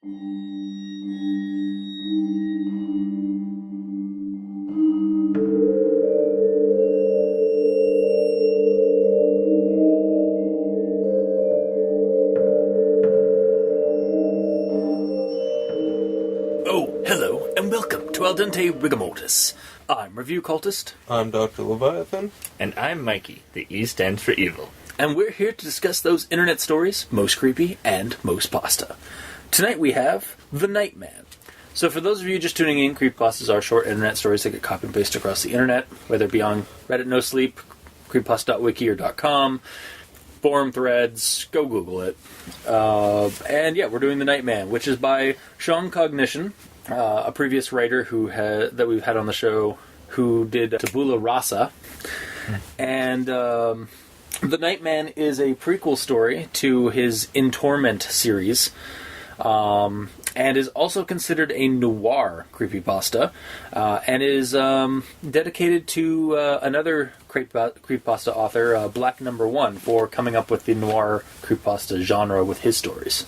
Oh, hello, and welcome to Al Dente Rigamortis. I'm Review Cultist. I'm Dr. Leviathan. And I'm Mikey, the E stands for evil. And we're here to discuss those internet stories, most creepy and most pasta. Tonight we have The Nightman. So for those of you just tuning in, creepypastas are short internet stories that get copy and pasted across the internet, whether it be on Reddit No Sleep, creepypasta.wiki or .com, forum threads, go Google it. And yeah, we're doing The Nightman, which is by ShawnCognition, a previous writer that we've had on the show who did Tabula Rasa. And The Nightman is a prequel story to his In Torment series, and is also considered a noir creepypasta, and is dedicated to another creepypasta author, Black Number One, for coming up with the noir creepypasta genre with his stories.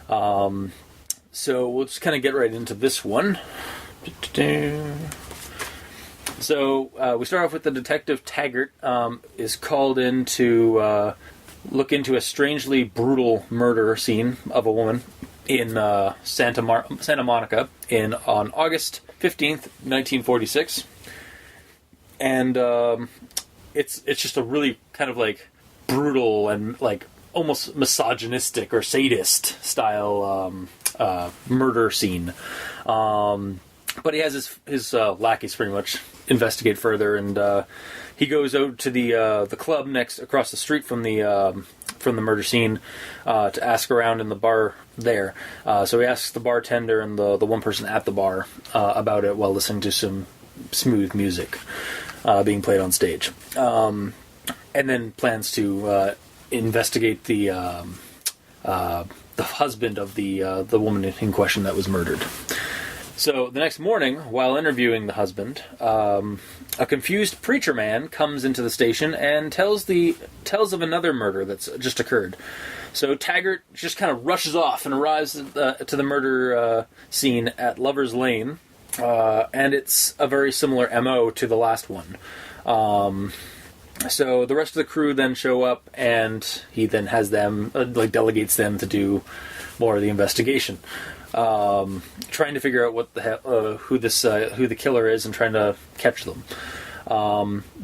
So we'll just kind of get right into this one. So we start off with the detective Taggart is called in to look into a strangely brutal murder scene of a woman in Santa Monica on August 15th, 1946. And it's just a really kind of like brutal and like almost misogynistic or sadist style murder scene. But he has his lackeys pretty much investigate further, and he goes out to the club across the street from the murder scene to ask around in the bar there. So he asks the bartender and the one person at the bar about it while listening to some smooth music being played on stage, and then plans to investigate the husband of the woman in question that was murdered. So the next morning, while interviewing the husband, a confused preacher man comes into the station and tells of another murder that's just occurred. So Taggart just kind of rushes off and arrives to the murder scene at Lover's Lane, and it's a very similar MO to the last one. So the rest of the crew then show up, and he then has them delegates them to do more of the investigation. Trying to figure out what the hell, who the killer is, and trying to catch them.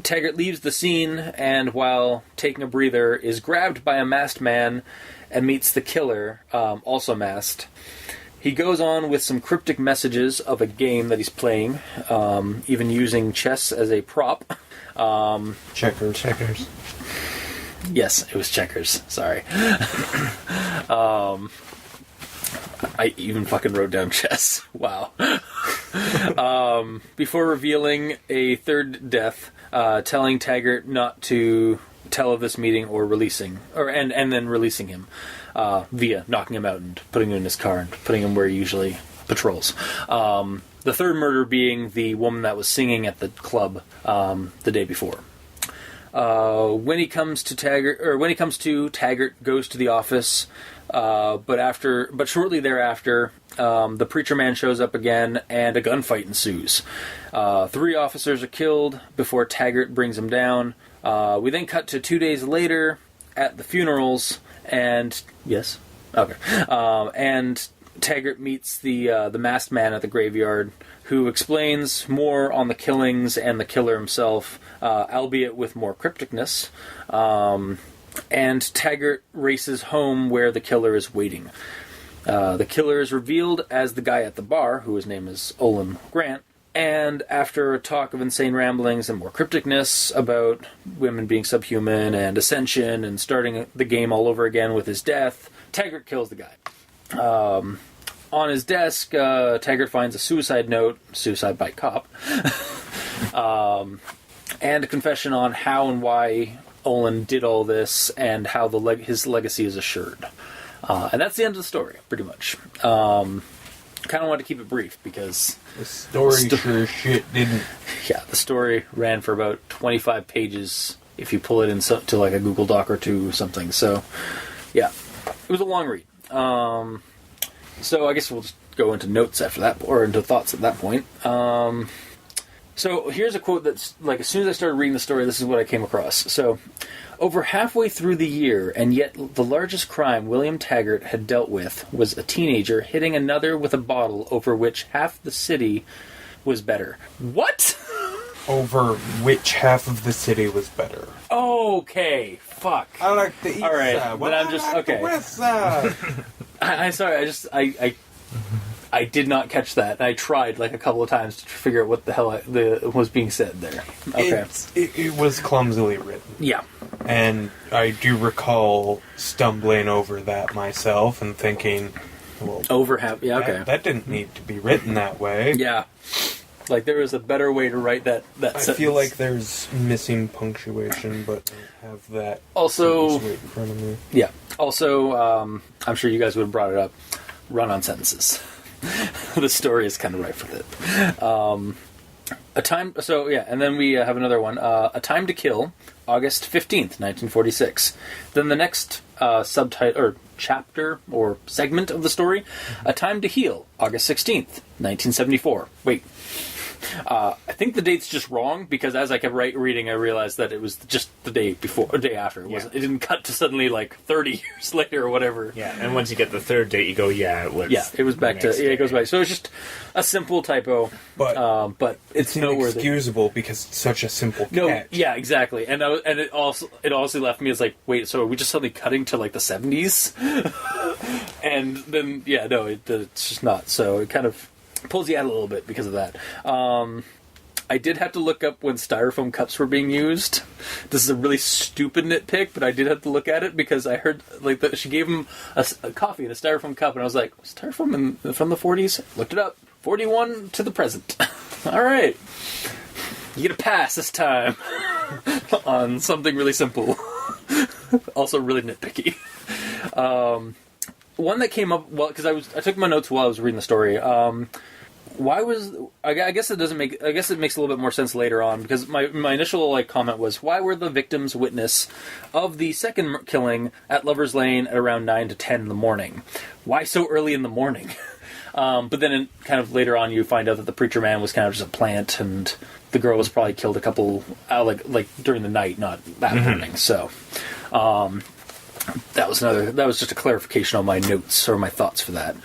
Taggart leaves the scene, and while taking a breather, is grabbed by a masked man and meets the killer, also masked. He goes on with some cryptic messages of a game that he's playing, even using chess as a prop. Checkers. Yes, it was checkers. Sorry. I even fucking wrote down chess. Wow. Before revealing a third death, telling Taggart not to tell of this meeting or and then releasing him via knocking him out and putting him in his car and putting him where he usually patrols. The third murder being the woman that was singing at the club the day before. When he comes to Taggart goes to the office, but shortly thereafter, the preacher man shows up again, and a gunfight ensues. 3 officers are killed before Taggart brings him down. We then cut to 2 days later at the funerals, and yes, okay, and Taggart meets the masked man at the graveyard, who explains more on the killings and the killer himself, albeit with more crypticness. And Taggart races home where the killer is waiting. The killer is revealed as the guy at the bar, whose name is Olin Grant. And after a talk of insane ramblings and more crypticness about women being subhuman and ascension and starting the game all over again with his death, Taggart kills the guy. On his desk, Taggart finds a suicide note, suicide by cop, and a confession on how and why Olin did all this and how his legacy is assured. And that's the end of the story, pretty much. Kind of wanted to keep it brief because the story sure as shit didn't. Yeah, the story ran for about 25 pages if you pull it into like a Google Doc or two or something. So, yeah, it was a long read. So I guess we'll just go into notes after that, or into thoughts at that point. So here's a quote that's, like, as soon as I started reading the story, this is what I came across. So, over halfway through the year, and yet the largest crime William Taggart had dealt with was a teenager hitting another with a bottle over which half the city was better. What? Over which half of the city was better? Okay, fuck. I like the east All right, side. then I'm just, okay. The west side. I'm sorry, I did not catch that. I tried like a couple of times to figure out what the hell was being said there. Okay. It was clumsily written. Yeah. And I do recall stumbling over that myself and thinking, well, Over half, yeah, okay. that didn't need to be written that way. Yeah. Like, there was a better way to write that sentence. I feel like there's missing punctuation, but I don't have that Also, sentence right in front of me. yeah. Also, I'm sure you guys would have brought it up. Run-on sentences. The story is kind of rife with it. And then we have another one. A Time to Kill, August 15th, 1946. Then the next subtitle, or chapter, or segment of the story, A Time to Heal, August 16th, 1974. Wait. I think the date's just wrong, because as I kept reading, I realized that it was just the day before, or day after. It didn't cut to suddenly, like, 30 years later or whatever. Yeah, and once you get the third date, you go, it was. Yeah, it was back to, it goes back. So it's just a simple typo, but it's noteworthy. Inexcusable because it's such a simple catch. No, yeah, exactly. And it also left me as like, wait, so are we just suddenly cutting to like the 70s? And then, yeah, no, it's just not. So it kind of pulls you out a little bit because of that. I did have to look up when styrofoam cups were being used. This is a really stupid nitpick, but I did have to look at it because I heard like she gave him a coffee in a styrofoam cup, and I was like, styrofoam from the 40s? Looked it up. 41 to the present. All right. You get a pass this time on something really simple. Also really nitpicky. One that came up, well, because I took my notes while I was reading the story. I guess it makes a little bit more sense later on, because my initial comment was, why were the victims witness of the second killing at Lover's Lane at around 9 to 10 in the morning? Why so early in the morning? But then kind of later on you find out that the preacher man was kind of just a plant, and the girl was probably killed a couple like during the night, not that morning. So that was just a clarification on my notes or my thoughts for that.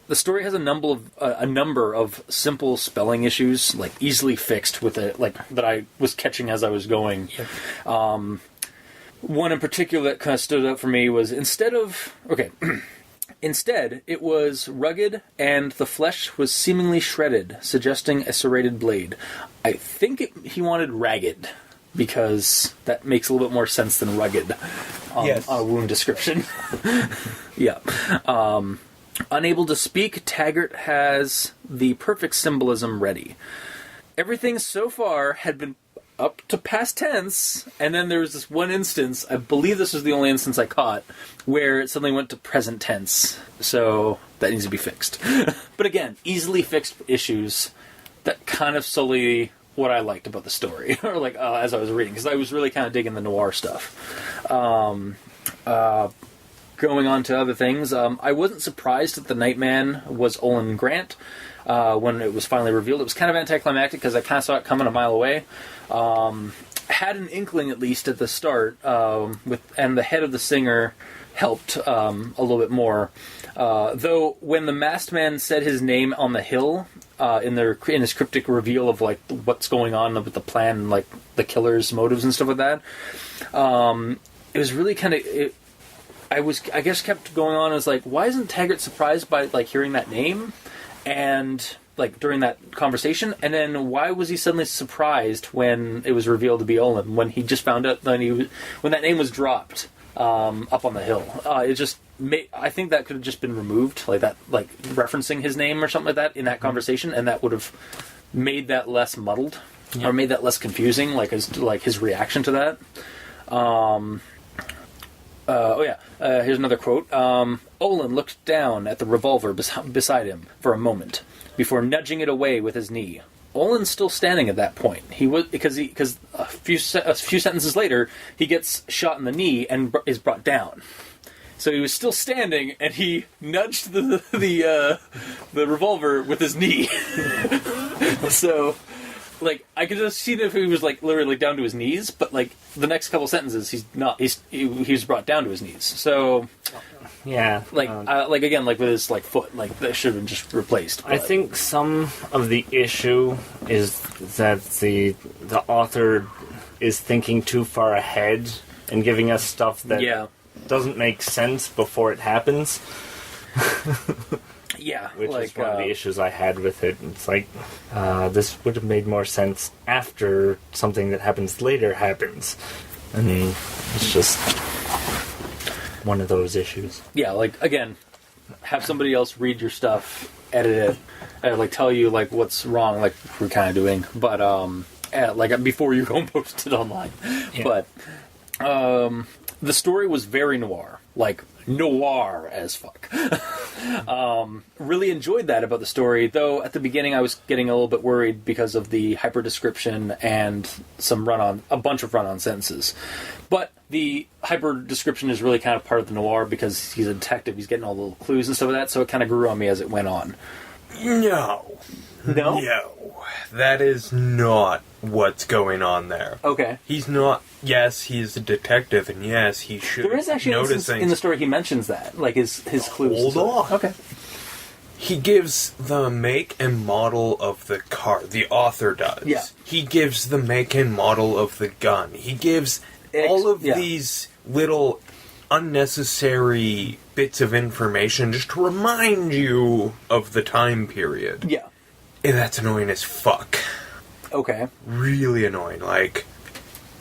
The story has a number of simple spelling issues, like easily fixed with it, like that I was catching as I was going. Yep. One in particular that kind of stood out for me was instead, it was rugged and the flesh was seemingly shredded, suggesting a serrated blade. I think he wanted ragged, because that makes a little bit more sense than rugged on a wound description. Yeah. Unable to speak, Taggart has the perfect symbolism ready. Everything so far had been up to past tense, and then there was this one instance, I believe this was the only instance I caught, where it suddenly went to present tense. So that needs to be fixed. But again, easily fixed issues that kind of sully what I liked about the story, or as I was reading, because I was really kind of digging the noir stuff. Going on to other things, I wasn't surprised that the Nightman was Olin Grant when it was finally revealed. It was kind of anticlimactic because I kind of saw it coming a mile away. Had an inkling, at least at the start, and the head of the singer helped a little bit more. Though when the masked man said his name on the hill in his cryptic reveal of what's going on with the plan, and the killer's motives and stuff like that, it was really kind of. I guess kept going on as why isn't Taggart surprised by hearing that name? And during that conversation, and then why was he suddenly surprised when it was revealed to be Olin, when he just found out when that name was dropped up on the hill? It just I think that could have just been removed, referencing his name or something like that in that conversation, and that would have made that less muddled, or made that less confusing, his reaction to that. Here's another quote. Olin looked down at the revolver beside him for a moment before nudging it away with his knee. Olin's still standing at that point. He was because a few sentences later he gets shot in the knee and is brought down. So he was still standing, and he nudged the revolver with his knee. So, like, I could just see that if he was, like, literally like, down to his knees, but, like, the next couple sentences, he was brought down to his knees. So, Yeah. like, again, like, with his, like, foot, like, that should have been just replaced. But. I think some of the issue is that the author is thinking too far ahead and giving us stuff that doesn't make sense before it happens. Yeah, which like, is one of the issues I had with it. It's like, this would have made more sense after something that happens later happens. And it's just one of those issues. Yeah, like, again, have somebody else read your stuff, edit it, and, like, tell you, like, what's wrong, like we're kind of doing. But, like, before you go and post it online. Yeah. But, the story was very noir. Like, noir as fuck. Really enjoyed that about the story, though at the beginning I was getting a little bit worried because of the hyper description and a bunch of run-on sentences. But the hyper description is really kind of part of the noir because he's a detective, he's getting all the little clues and stuff like that, so it kind of grew on me as it went on. No. No? No. That is not what's going on there. Okay. He's not... Yes, he's a detective, and yes, he should... There is actually an instance in the story he mentions that, like his clues. Hold on. Okay. He gives the make and model of the car. The author does. Yeah. He gives the make and model of the gun. He gives all of these little unnecessary bits of information just to remind you of the time period. Yeah. And that's annoying as fuck. Okay. Really annoying. Like,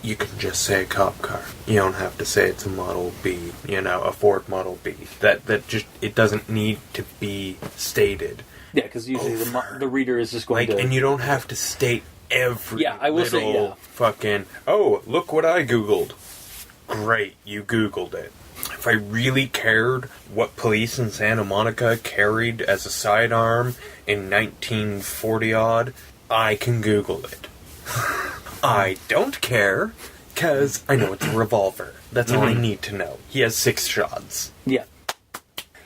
you can just say cop car. You don't have to say it's a Model B, a Ford Model B. That just, it doesn't need to be stated. Yeah, because usually the reader is just going to... And you don't have to state every I will say, fucking, oh, look what I Googled. Great, you Googled it. If I really cared what police in Santa Monica carried as a sidearm in 1940-odd, I can Google it. I don't care, because I know it's a revolver. That's all I need to know. He has 6 shots. Yeah.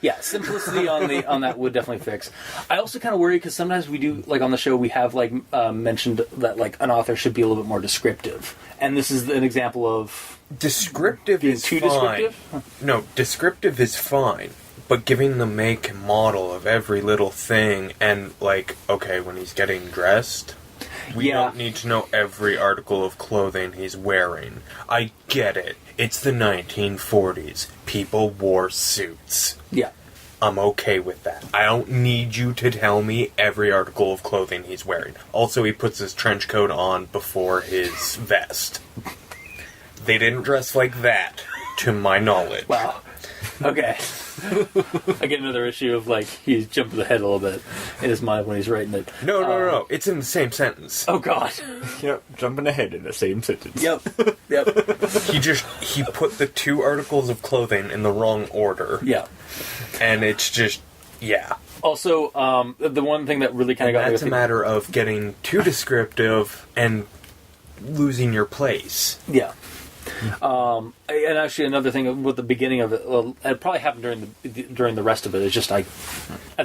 Yeah, simplicity on that would definitely fix. I also kind of worry, because sometimes we do, like on the show, we have like mentioned that like an author should be a little bit more descriptive. And this is an example of... Descriptive is too fine. Descriptive? No, descriptive is fine. But giving the make and model of every little thing, and like, okay, when he's getting dressed... We don't need to know every article of clothing he's wearing. I get it. It's the 1940s. People wore suits. Yeah. I'm okay with that. I don't need you to tell me every article of clothing he's wearing. Also, he puts his trench coat on before his vest. They didn't dress like that, to my knowledge. Wow. Okay. I get another issue of, like, he's jumping ahead a little bit in his mind when he's writing it. No. It's in the same sentence. Oh, God. Yep, jumping ahead in the same sentence. Yep. He put the 2 articles of clothing in the wrong order. Yeah. And it's just, Also, the one thing that really kind of got me... That's a matter of getting too descriptive and losing your place. Yeah. And actually, another thing with the beginning of it, it probably happened during the rest of it. It's just at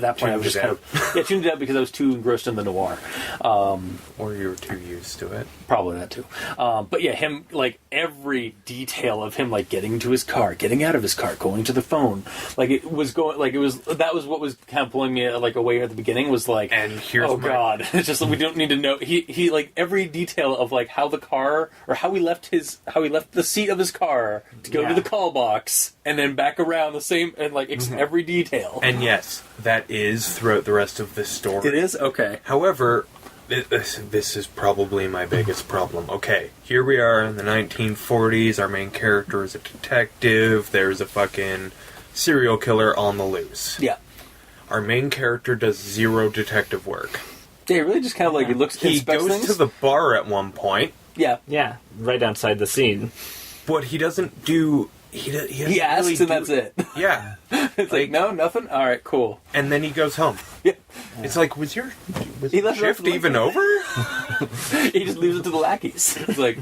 that point I was just kind of tuned it out because I was too engrossed in the noir. Or you were too used to it. Probably that too. But yeah, him, like, every detail of him, like, getting into his car, getting out of his car, going to the phone, like, that was what was kind of pulling me, like, away at the beginning, was like, and here's God, it's just, like, we don't need to know, he, like, every detail of, like, how the car, or how he left the seat of his car to go to the call box, and then back around the same, and, like, every detail. And yes, that is throughout the rest of this story. It is? Okay. However... This is probably my biggest problem. Okay, here we are in the 1940s. Our main character is a detective. There's a fucking serial killer on the loose. Yeah. Our main character does 0 detective work. Yeah, he really just kind of like, He goes to the bar at one point. Yeah. Yeah, right outside the scene. But he doesn't do... He asks really and that's it. Yeah. It's like, no, nothing? Alright, cool. And then he goes home. Yeah. It's like, was your he left shift even over? He just leaves it to the lackeys. It's like,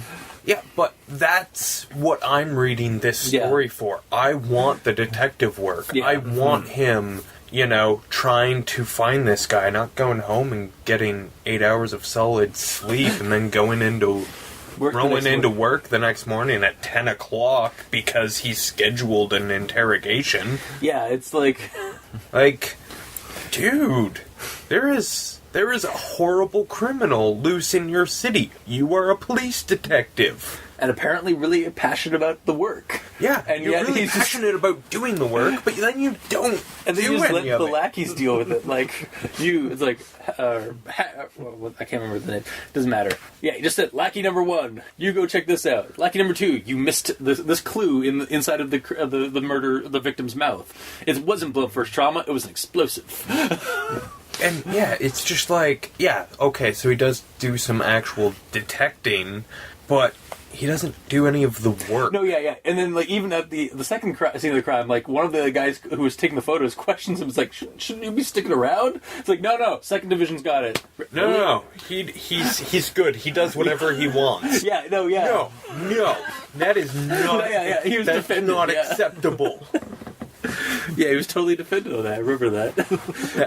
Yeah, but that's what I'm reading this story for. I want the detective work. Yeah. I want him, you know, trying to find this guy, not going home and getting 8 hours of solid sleep and then going into work the next morning at 10 o'clock because he's scheduled an interrogation. Yeah, it's like... Like, dude, there is a horrible criminal loose in your city. You are a police detective. And apparently really passionate about the work. Yeah, and you're really passionate about doing the work, but then you don't and then do you just any let of the it. lackeys deal with it. Like, it's like, I can't remember the name. Doesn't matter. Yeah, you just said, lackey number 1, you go check this out. Lackey number 2, you missed this clue inside of the victim's mouth. It wasn't blood first trauma, it was an explosive. And yeah, it's just like, yeah, okay, so he does do some actual detecting, but he doesn't do any of the work. No, yeah. And then, like, even at the second scene of the crime, like, one of the guys who was taking the photos questions him. It's like, shouldn't you be sticking around? It's like, no, second division's got it. No. He's good. He does whatever he wants. Yeah, no. That is not... Yeah, he was that's defending, not acceptable. Yeah, he was totally defended on that. I remember that.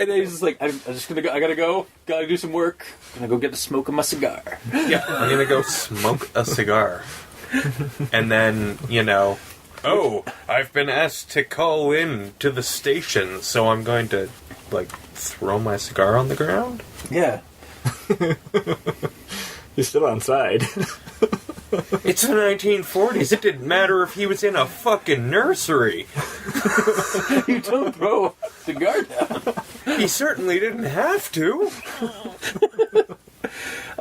And then he's just like, I'm just gonna go. I gotta go. Gotta do some work. Gonna go get the smoke of my cigar. Yeah, I'm gonna go smoke a cigar. And then, you know, I've been asked to call in to the station, so I'm going to, like, throw my cigar on the ground? Yeah. He's still on side. It's the 1940s. It didn't matter if he was in a fucking nursery. You don't throw a cigar down. He certainly didn't have to.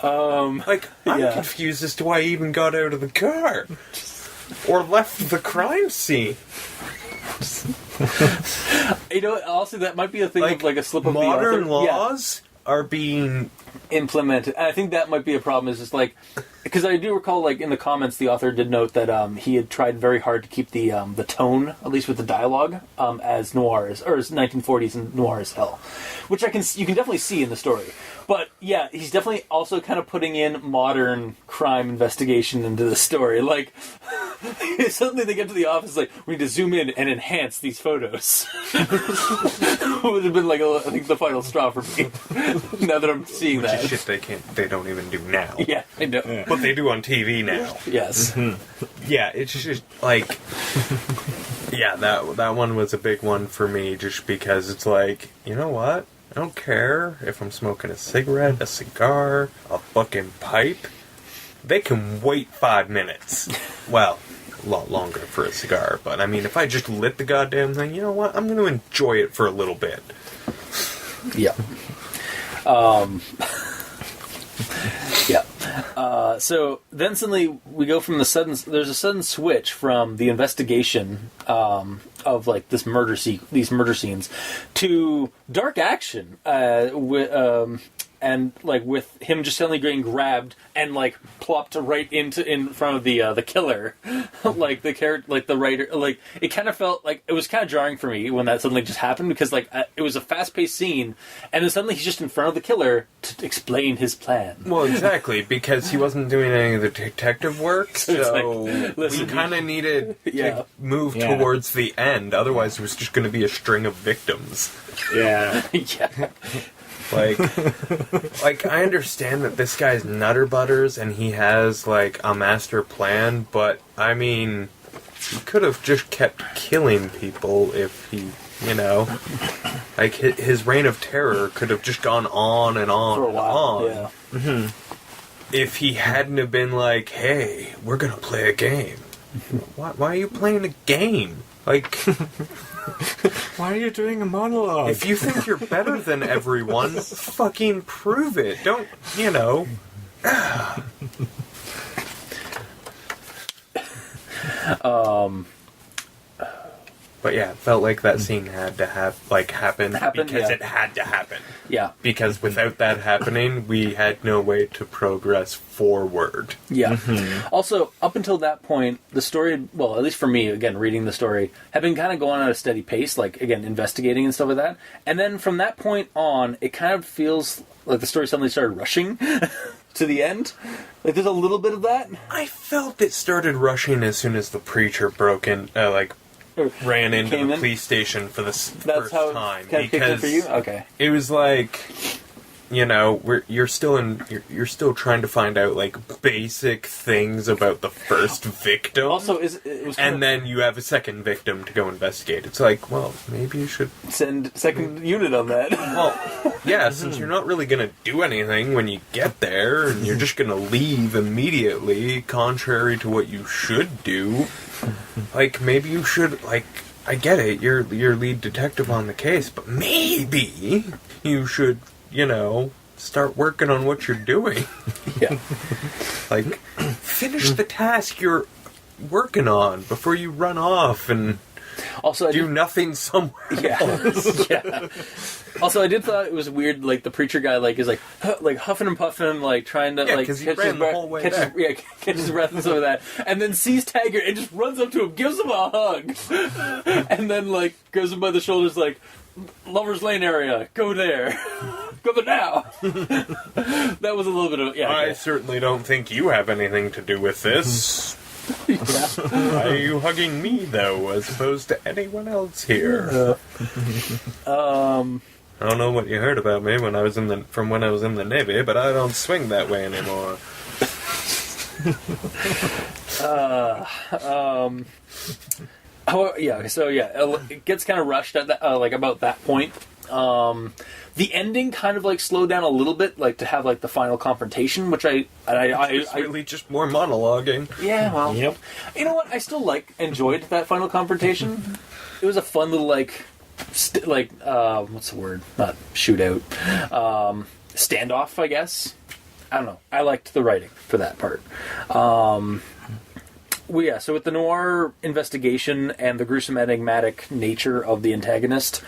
I'm confused as to why he even got out of the car. Or left the crime scene. You know, also that might be a thing Like, of like a slip of modern the author. laws are being implemented. And I think that might be a problem. Is just like, because I do recall, like in the comments, the author did note that he had tried very hard to keep the tone, at least with the dialogue, as noir as 1940s and noir as hell, which you can definitely see in the story. But yeah, he's definitely also kind of putting in modern crime investigation into the story. Like, suddenly they get to the office, like, we need to zoom in and enhance these photos. Would have been like, I think, the final straw for me. Now that I'm seeing which that, is shit they don't even do now. Yeah, I know. Yeah. But they do on TV now. Yes. Yeah, it's just like, yeah, that one was a big one for me, just because it's like, you know what? I don't care if I'm smoking a cigarette, a cigar, a fucking pipe. They can wait 5 minutes. Well, a lot longer for a cigar, but I mean, if I just lit the goddamn thing, you know what? I'm going to enjoy it for a little bit. Yeah. Yeah. So then suddenly we go from there's a sudden switch from the investigation of like these murder scenes to dark action and like with him just suddenly getting grabbed and like plopped right in front of the killer, like the writer, like it kind of felt like it was kind of jarring for me when that suddenly just happened, because like it was a fast-paced scene and then suddenly he's just in front of the killer to explain his plan. Well, exactly, because he wasn't doing any of the detective work, so like, listen, we kind of needed Yeah. to move towards the end. Otherwise, it was just going to be a string of victims. Yeah. Yeah. Like, I understand that this guy's nutter butters and he has, like, a master plan, but, I mean, he could have just kept killing people if he, you know, like, his reign of terror could have just gone on and on For a and while, on. yeah. Mm-hmm. If he hadn't have been like, hey, we're gonna play a game. Why are you playing a game? Like... Why are you doing a monologue? If you think you're better than everyone, fucking prove it. Don't, you know. But yeah, it felt like that scene had to happen because it had to happen. Yeah. Because without that happening, we had no way to progress forward. Yeah. Also, up until that point, the story, well, at least for me, again, reading the story, had been kind of going at a steady pace, like, again, investigating and stuff like that. And then from that point on, it kind of feels like the story suddenly started rushing. to the end. Like, there's a little bit of that. I felt it started rushing as soon as the preacher broke in, ran into the police station for the first time. Kind of because for you? Okay. It was like, you're still trying to find out like basic things about the first victim. Also, then you have a second victim to go investigate. It's like, well, maybe you should send second unit on that. Well, yeah, since you're not really going to do anything when you get there, and you're just going to leave immediately, contrary to what you should do. Like, maybe you should, like, I get it, you're lead detective on the case, but maybe you should, start working on what you're doing. Yeah. Like, finish the task you're working on before you run off and also do nothing somewhere else. Yeah. Also, I did thought it was weird, like, the preacher guy, like, is, like huffing and puffing, like, trying to, like, catch his breath. Catch his breath and some of that, and then sees Taggart and just runs up to him, gives him a hug, and then, like, goes him by the shoulders, like, Lover's Lane area, go there. Go there now. That was a little bit of, I certainly don't think you have anything to do with this. Yeah. Why are you hugging me, though, as opposed to anyone else here? I don't know what you heard about me when I was in the Navy, but I don't swing that way anymore. It gets kind of rushed at that, about that point. The ending kind of, like, slowed down a little bit, like, to have, like, the final confrontation, which it's really just more monologuing. Yeah, well. Yep. You know what? I still, enjoyed that final confrontation. It was a fun little, what's the word? Not shootout. Standoff, I guess. I don't know. I liked the writing for that part. So with the noir investigation and the gruesome enigmatic nature of the antagonist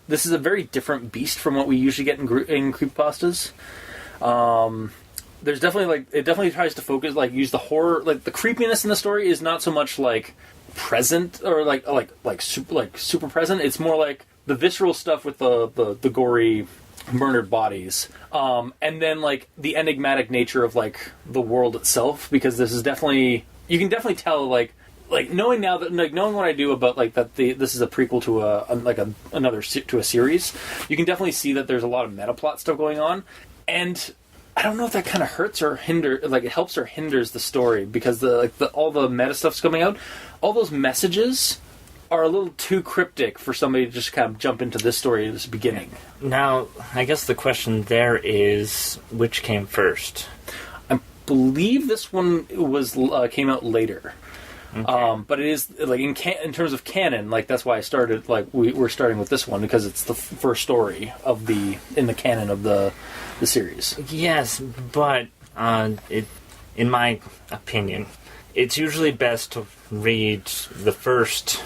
this is a very different beast from what we usually get in creepypastas. There's definitely it definitely tries to focus, use the horror, the creepiness in the story is not so much present or super present. It's more like the visceral stuff with the gory murdered bodies, and then the enigmatic nature of the world itself, because this is definitely, you can definitely tell knowing now that knowing what I do about this is a prequel to a series, you can definitely see that there's a lot of meta plot stuff going on, and I don't know if that kind of hurts or it helps or hinders the story, because all the meta stuff's coming out, all those messages are a little too cryptic for somebody to just kind of jump into this story at this beginning. Now, I guess the question there is, which came first? I believe this one came out later. Okay. But it is in terms of canon, that's why I started. We're starting with this one because it's the first story in the canon of the series. Yes, but in my opinion, it's usually best to read the first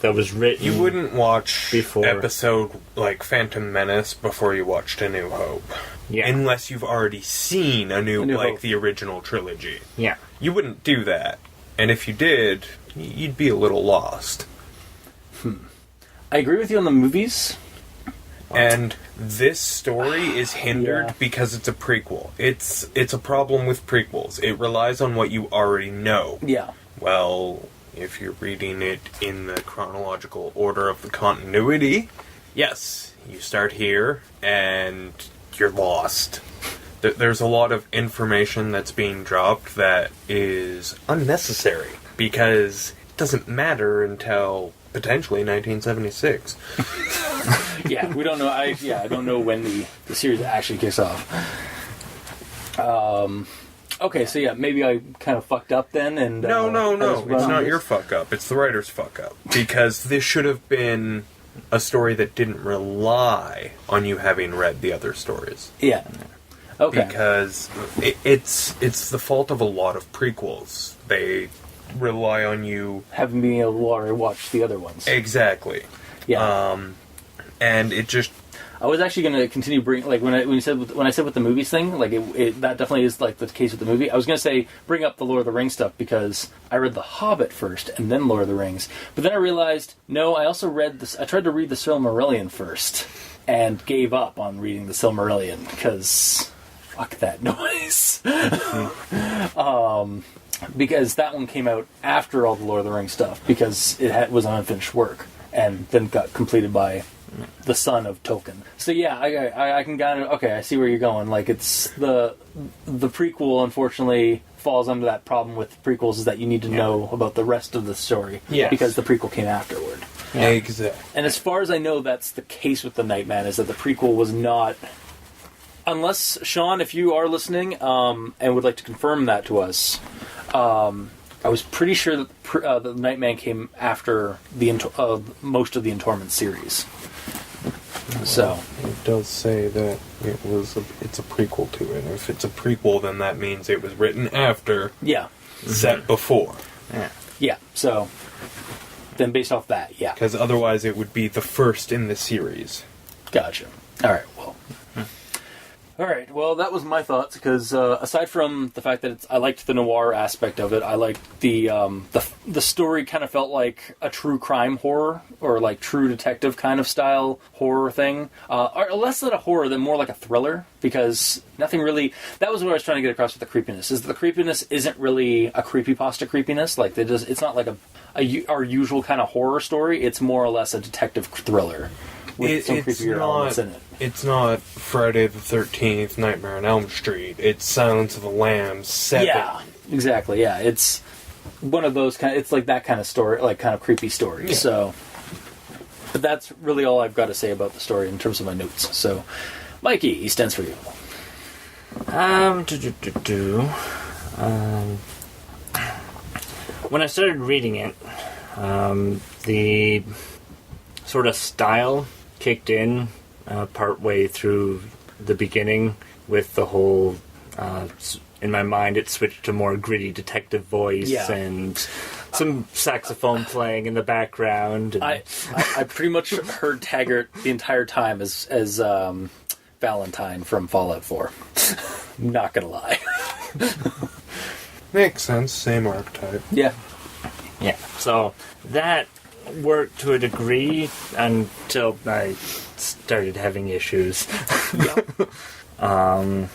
that was written. You wouldn't watch episode Phantom Menace before you watched A New Hope. Yeah. Unless you've already seen A New Hope, the original trilogy. Yeah. You wouldn't do that. And if you did, you'd be a little lost. I agree with you on the movies. And this story is hindered because it's a prequel. It's a problem with prequels. It relies on what you already know. Yeah. Well, if you're reading it in the chronological order of the continuity, yes, you start here and you're lost. There's a lot of information that's being dropped that is unnecessary because it doesn't matter until potentially 1976. Yeah, we don't know. I don't know when the series actually kicks off. Okay, so yeah, maybe I kind of fucked up then, and no, it's not your fuck up. It's the writer's fuck up, because this should have been a story that didn't rely on you having read the other stories. Yeah. Okay. Because it's the fault of a lot of prequels. They rely on you having been able to already watch the other ones. Exactly. Yeah. And it just. I was actually going to continue when I said with the movies thing, that definitely is the case with the movie. I was going to say bring up the Lord of the Rings stuff because I read The Hobbit first and then Lord of the Rings, but then I realized no, I also read this. I tried to read the Silmarillion first and gave up on reading the Silmarillion because fuck that noise. Because that one came out after all the Lord of the Rings stuff, because was unfinished work, and then got completed by the son of Tolkien. So yeah, I can kind of, okay, I see where you're going. Like, it's the prequel, unfortunately, falls under that problem with prequels, is that you need to know about the rest of the story, because the prequel came afterward. Yeah. Exactly. And as far as I know, that's the case with the Nightman, is that the prequel was not... Unless, Sean, if you are listening, and would like to confirm that to us, I was pretty sure that the Nightman came after most of the In Torment series. So it does say that it's a prequel to it. If it's a prequel, then that means it was written after. Yeah. Set before. Yeah. Yeah. So then, based off that, yeah. Because otherwise, it would be the first in the series. Gotcha. All right. Well. All right. Well, that was my thoughts, because aside from the fact that I liked the noir aspect of it, I liked the story. Kind of felt like a true crime horror, or like true detective kind of style horror thing, or less than a horror than more like a thriller, because nothing really. That was what I was trying to get across with the creepiness. Is the creepiness isn't really a creepypasta creepiness. Like, it's not like our usual kind of horror story. It's more or less a detective thriller with some creepier elements in it. It's not Friday the 13th, Nightmare on Elm Street. It's Silence of the Lambs 7. Yeah, exactly. Yeah, it's one of those kind. It's like that kind of story, like kind of creepy story. Yeah. So, but that's really all I've got to say about the story in terms of my notes. So, Mikey, E stands for you. When I started reading it, the sort of style kicked in partway through the beginning, with the whole, in my mind, it switched to more gritty detective voice and some saxophone playing in the background. And I pretty much heard Taggart the entire time as Valentine from Fallout 4. Not gonna lie. Makes sense. Same archetype. Yeah. Yeah. So that worked to a degree until I started having issues. And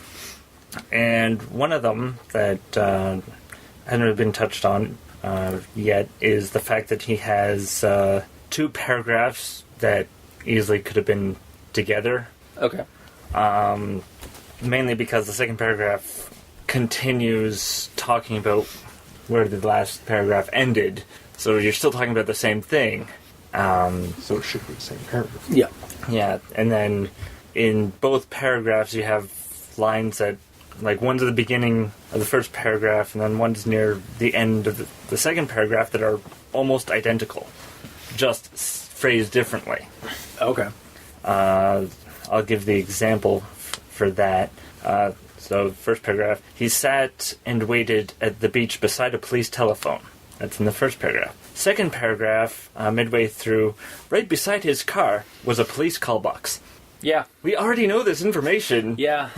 one of them that hasn't really been touched on yet is the fact that he has 2 paragraphs that easily could have been together. Okay. Mainly because the second paragraph continues talking about where the last paragraph ended. So you're still talking about the same thing. So it should be the same paragraph. Yeah. Yeah, and then in both paragraphs you have lines that, like, one's at the beginning of the first paragraph and then one's near the end of the second paragraph that are almost identical, just phrased differently. Okay. I'll give the example for that. So, first paragraph, he sat and waited at the beach beside a police telephone. That's in the first paragraph. Second paragraph, midway through, right beside his car was a police call box. Yeah. We already know this information. Yeah.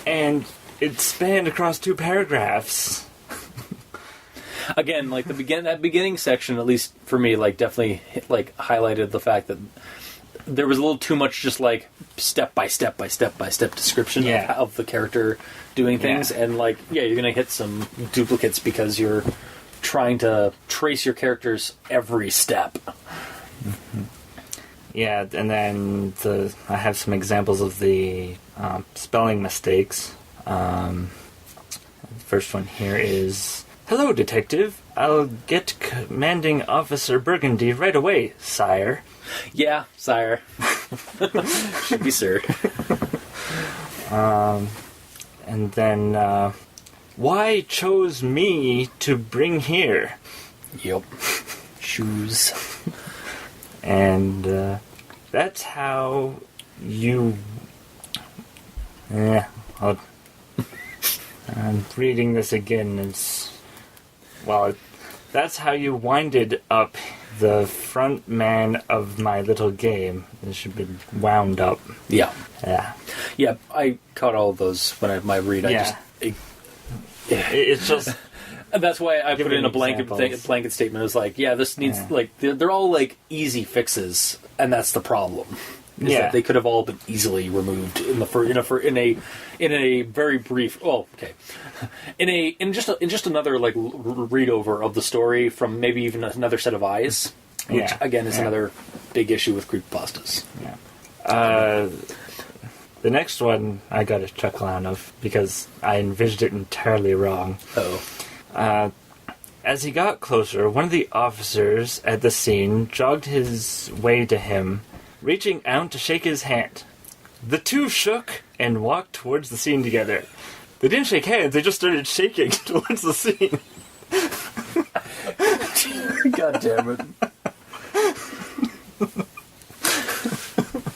And it spanned across 2 paragraphs. Again, like that beginning section, at least for me, like definitely highlighted the fact that there was a little too much just like step by step description of the character doing things, and like you're gonna hit some duplicates because you're trying to trace your character's every step. Mm-hmm. Yeah, and then I have some examples of the spelling mistakes. The first one here is, "Hello, detective. I'll get Commanding Officer Burgundy right away, sire." Yeah, sire. Should be sir. And then, why chose me to bring here? Yep. Shoes. And that's how you... I'm reading this again. That's how you winded up the front man of my little game. It should be wound up. Yeah. Yeah. Yeah, I caught all of those when I my read. It's just... And that's why I put in a blanket statement. It was like, this needs, they're all, like, easy fixes, and that's the problem. Is that they could have all been easily removed in a very brief. Well, okay, in just another like read over of the story from maybe even another set of eyes, which again is another big issue with creepypastas. Yeah. The next one I got a chuckle out of because I envisioned it entirely wrong. As he got closer, one of the officers at the scene jogged his way to him, reaching out to shake his hand. The two shook and walked towards the scene together. They didn't shake hands, they just started shaking towards the scene. God damn it.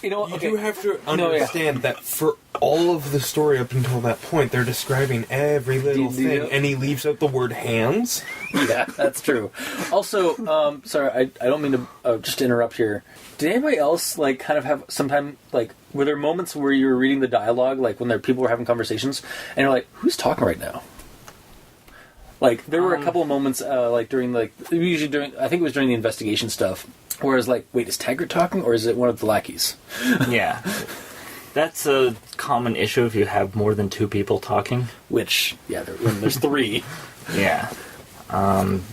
You know, you do have to understand that for all of the story up until that point, they're describing every little thing, and he leaves out the word hands. Yeah, that's true. Also, sorry, I don't mean to just interrupt here. Did anybody else like kind of have sometime like were there moments where you were reading the dialogue, like when people were having conversations, and you're like, who's talking right now? Like there were a couple of moments, like during I think it was during the investigation stuff. Whereas, like, wait, is Taggart talking, or is it one of the lackeys? Yeah. That's a common issue if you have more than two people talking. Which, when there's three. Yeah.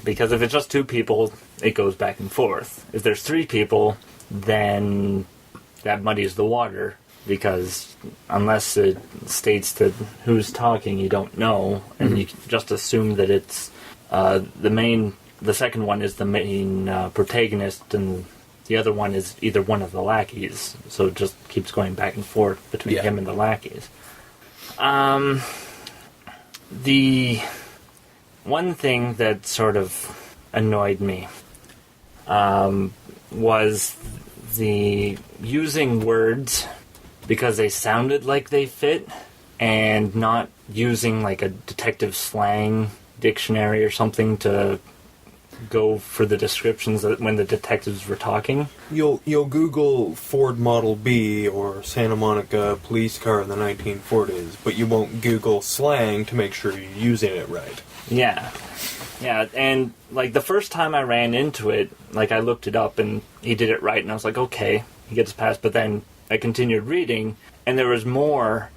Because if it's just two people, it goes back and forth. If there's three people, then that muddies the water. Because unless it states that who's talking, you don't know. And you just assume that it's the second one is the main protagonist, and the other one is either one of the lackeys. So it just keeps going back and forth between him and the lackeys. The one thing that sort of annoyed me was the using words because they sounded like they fit, and not using like a detective slang dictionary or something to go for the descriptions when the detectives were talking. You'll Google Ford Model B or Santa Monica police car in the 1940s, but you won't Google slang to make sure you're using it right. Yeah, and like the first time I ran into it, like I looked it up and he did it right, and I was like, okay, he gets past. But then I continued reading, and there was more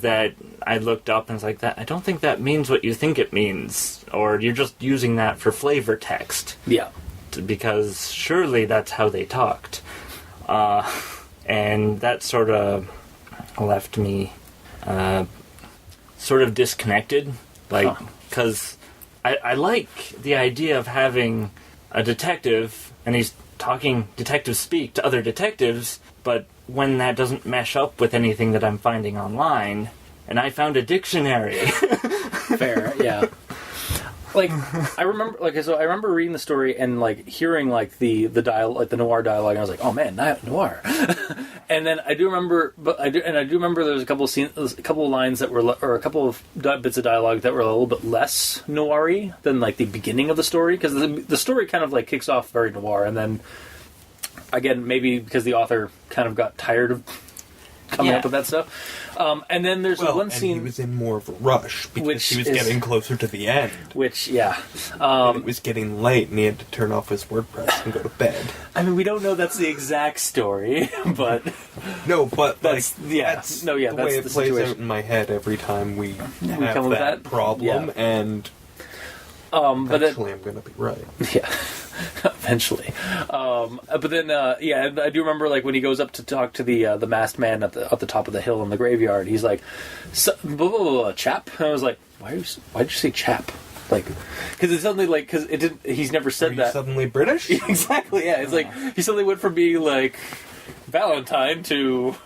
that I looked up and was like, that I don't think that means what you think it means, or you're just using that for flavor text. Yeah. Because surely that's how they talked. And that sort of left me sort of disconnected. Like, because I like the idea of having a detective, and he's talking detective speak to other detectives, but when that doesn't mesh up with anything that I'm finding online, and I found a dictionary. Fair, yeah. Like I remember reading the story and like hearing like the noir dialogue, and I was like, oh man, noir. And then I do remember there was a couple of lines that were, or a couple of bits of dialogue that were a little bit less noir-y than like the beginning of the story, because the story kind of like kicks off very noir, and then again, maybe because the author kind of got tired of coming up with that stuff. And then there's one scene... he was in more of a rush, because he was getting closer to the end. Which, yeah. And it was getting late, and he had to turn off his WordPress and go to bed. I mean, we don't know that's the exact story, but... No, but that's the way it plays out in my head every time we have that problem, and... eventually I'm going to be right. Yeah, eventually. But then, I do remember like when he goes up to talk to the masked man at the top of the hill in the graveyard. He's like, blah, blah, blah, blah, chap. And I was like, why'd you say chap? Like, because it's suddenly like, because it didn't. He's never said that. Suddenly British? Exactly. Yeah. It's like he suddenly went from being like Valentine to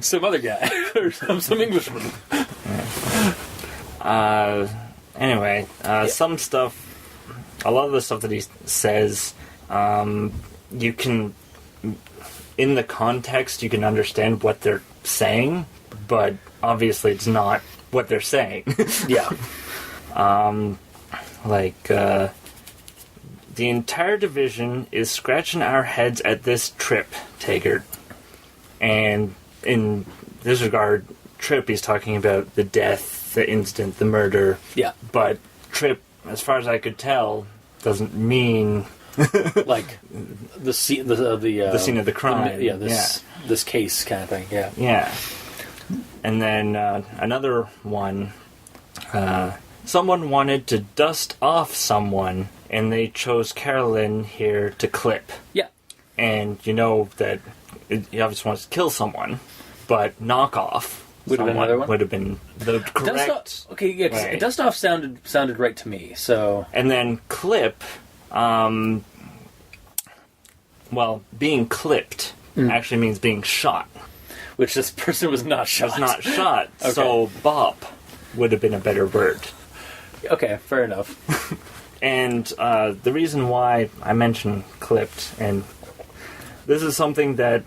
some other guy or some Englishman. Anyway, some stuff, a lot of the stuff that he says, you can, in the context, you can understand what they're saying, but obviously it's not what they're saying. Yeah. The entire division is scratching our heads at this trip, Taggart. And in this regard, trip, he's talking about the death, the incident, the murder. Yeah. But trip, as far as I could tell, doesn't mean like the scene of the crime. this case kind of thing. Yeah. Yeah. And then another one, someone wanted to dust off someone, and they chose Carolyn here to clip. Yeah. And you know that he obviously wants to kill someone, but knock off would have been another one. Would have been the correct. Dust off, okay, yeah, 'cause way. dust off sounded right to me. So And then clip, being clipped actually means being shot. which this person was not shot. Was not shot. Okay. So bop would have been a better word. Okay, fair enough. And the reason why I mentioned clipped, and this is something that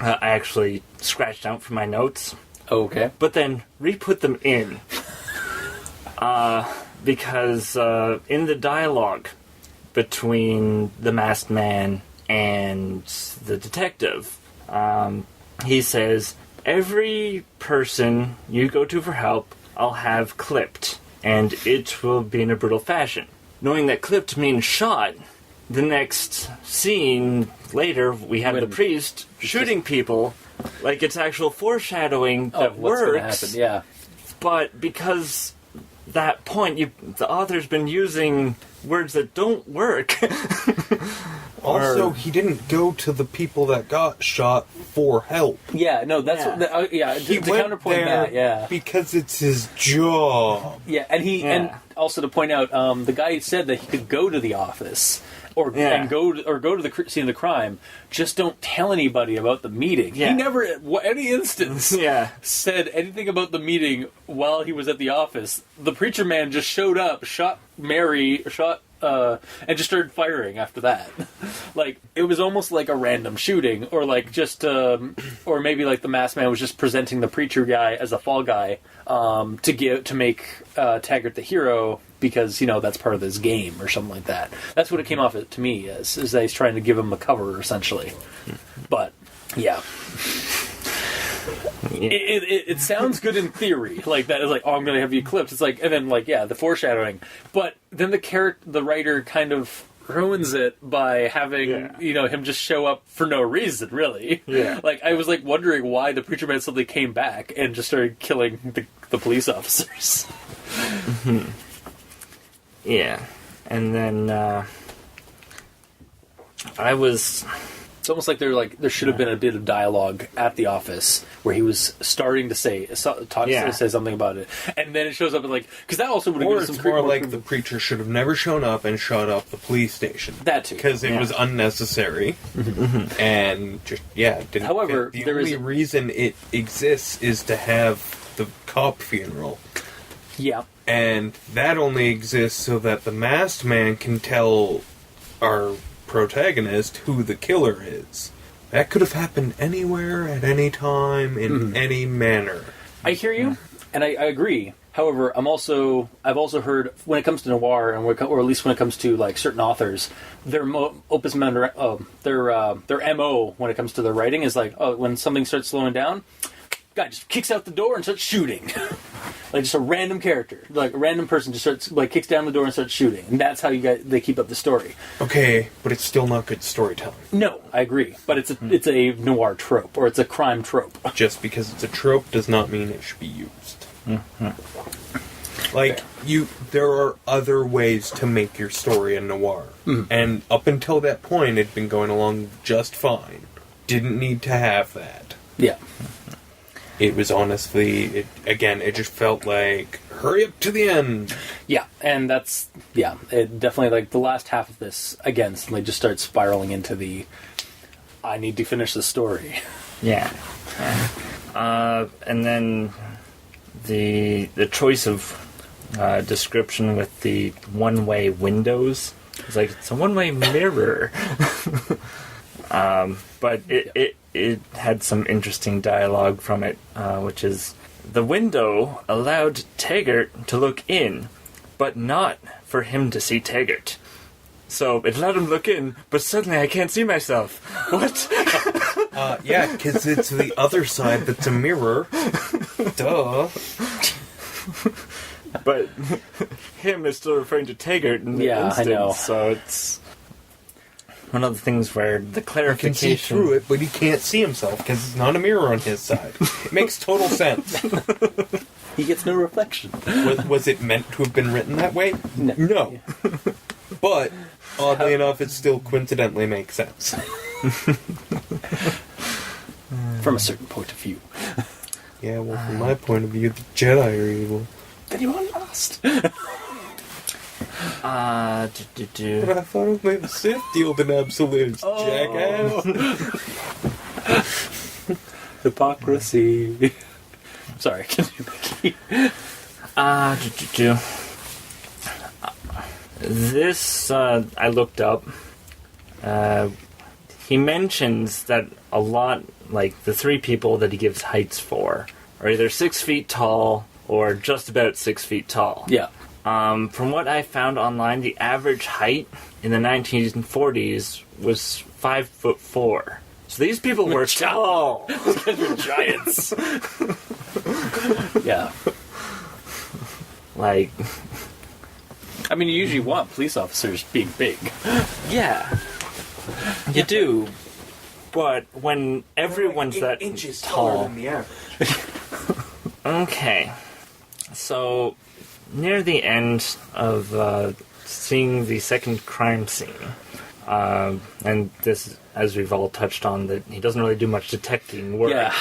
I actually scratched out from my notes, Okay. but then re-put them in. Because in the dialogue between the masked man and the detective, he says, every person you go to for help, I'll have clipped, and it will be in a brutal fashion. Knowing that clipped means shot, the next scene later, we have the priest shooting people, like it's actual foreshadowing that what's gonna works. happen? Yeah. But because that point, the author's been using words that don't work. Also, he didn't go to the people that got shot for help. Yeah, no, that's Yeah. what. He To went counterpoint there that, yeah, because it's his job. yeah, and also to point out, the guy said that he could go to the office or go to the scene of the crime. Just don't tell anybody about the meeting. Yeah. He never, at any instance, Yeah. said anything about the meeting while he was at the office. The preacher man just showed up, shot Mary, and just started firing after that. Like, it was almost like a random shooting, or like just, or maybe like the masked man was just presenting the preacher guy as a fall guy, to make Taggart the hero, because, that's part of this game, or something like that. That's what it came off to me as, is that he's trying to give him a cover, essentially. But, yeah. It sounds good in theory, like that is like, oh, I'm going to have you clipped. It's like, and then like, yeah, the foreshadowing. But then the writer kind of ruins it by having him just show up for no reason, really. Yeah. Like, I was like wondering why the preacher man suddenly came back and just started killing the police officers. Mm-hmm. Yeah, and then It's almost like there should have been a bit of dialogue at the office where he was starting to say something about it, and then it shows up like, because that also would have Or given it's some more like the preacher should have never shown up and shot up the police station. That too, because it was unnecessary, and just didn't. However, the only reason it exists is to have the cop funeral. Yeah. And that only exists so that the masked man can tell our protagonist who the killer is. That could have happened anywhere, at any time, in any manner. I hear you, and I agree. However, I've also heard, when it comes to noir, or at least when it comes to like certain authors, their opus their MO when it comes to their writing is like, when something starts slowing down, guy just kicks out the door and starts shooting. Like, just a random character, like a random person just starts, like, kicks down the door and starts shooting, and that's how they keep up the story. Okay, but it's still not good storytelling. No, I agree, but it's a noir trope, or it's a crime trope. Just because it's a trope does not mean it should be used. Mm-hmm. Like, there are other ways to make your story a noir, and up until that point, it'd been going along just fine. Didn't need to have that. Yeah. It was honestly, it just felt like, hurry up to the end. Yeah, and it definitely, like, the last half of this, again, suddenly just starts spiraling into the, I need to finish the story. Yeah. And then the choice of description with the one-way windows. It's like, it's a one-way mirror. But it had some interesting dialogue from it, which is, the window allowed Taggart to look in, but not for him to see Taggart. So it allowed him to look in, but suddenly I can't see myself. What? Yeah, because it's the other side that's a mirror. Duh. But him is still referring to Taggart in the instance, I know. so it's... one of the things where the He clarification... can see through it, but he can't see himself because there's not a mirror on his side. It makes total sense. He gets no reflection. Was it meant to have been written that way? No. But, oddly enough, it still coincidentally makes sense. From a certain point of view. Yeah, well, from my point of view, the Jedi are evil. Then you are lost. But I thought only the Sith dealt in absolutes, jackass. Hypocrisy. Sorry, continue, Mickey. This, I looked up. He mentions that a lot, like, the 3 people that he gives heights for are either 6 feet tall or just about 6 feet tall. Yeah. From what I found online, the average height in the 1940s was 5'4". So these people were tall. Those guys were giants. Yeah. Like... I mean, you usually want police officers being big. Yeah. You do. But when everyone's that inches tall... taller than the average. Okay. So, near the end of seeing the second crime scene, and this, as we've all touched on, that he doesn't really do much detecting work. Yeah.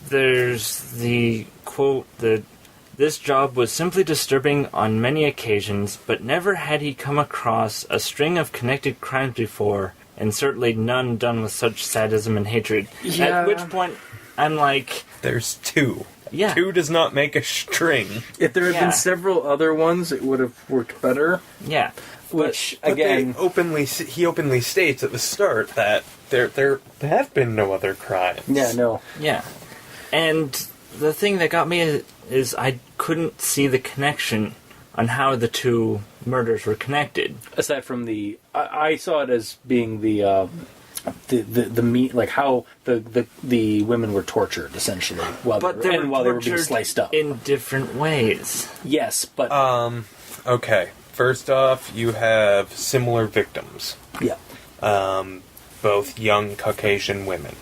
There's the quote that this job was simply disturbing on many occasions, but never had he come across a string of connected crimes before, and certainly none done with such sadism and hatred. Yeah. At which point, I'm like... There's 2. Yeah. 2 does not make a string. If there had Yeah. been several other ones, it would have worked better. Yeah. Which, But again... he openly states at the start that there have been no other crimes. Yeah, no. Yeah. And the thing that got me is I couldn't see the connection on how the 2 murders were connected. Aside from the... I saw it as being the meat, like how the women were tortured, essentially, while they were being sliced up. In different ways. Yes, but... Okay. First off, you have similar victims. yeah. Both young Caucasian women.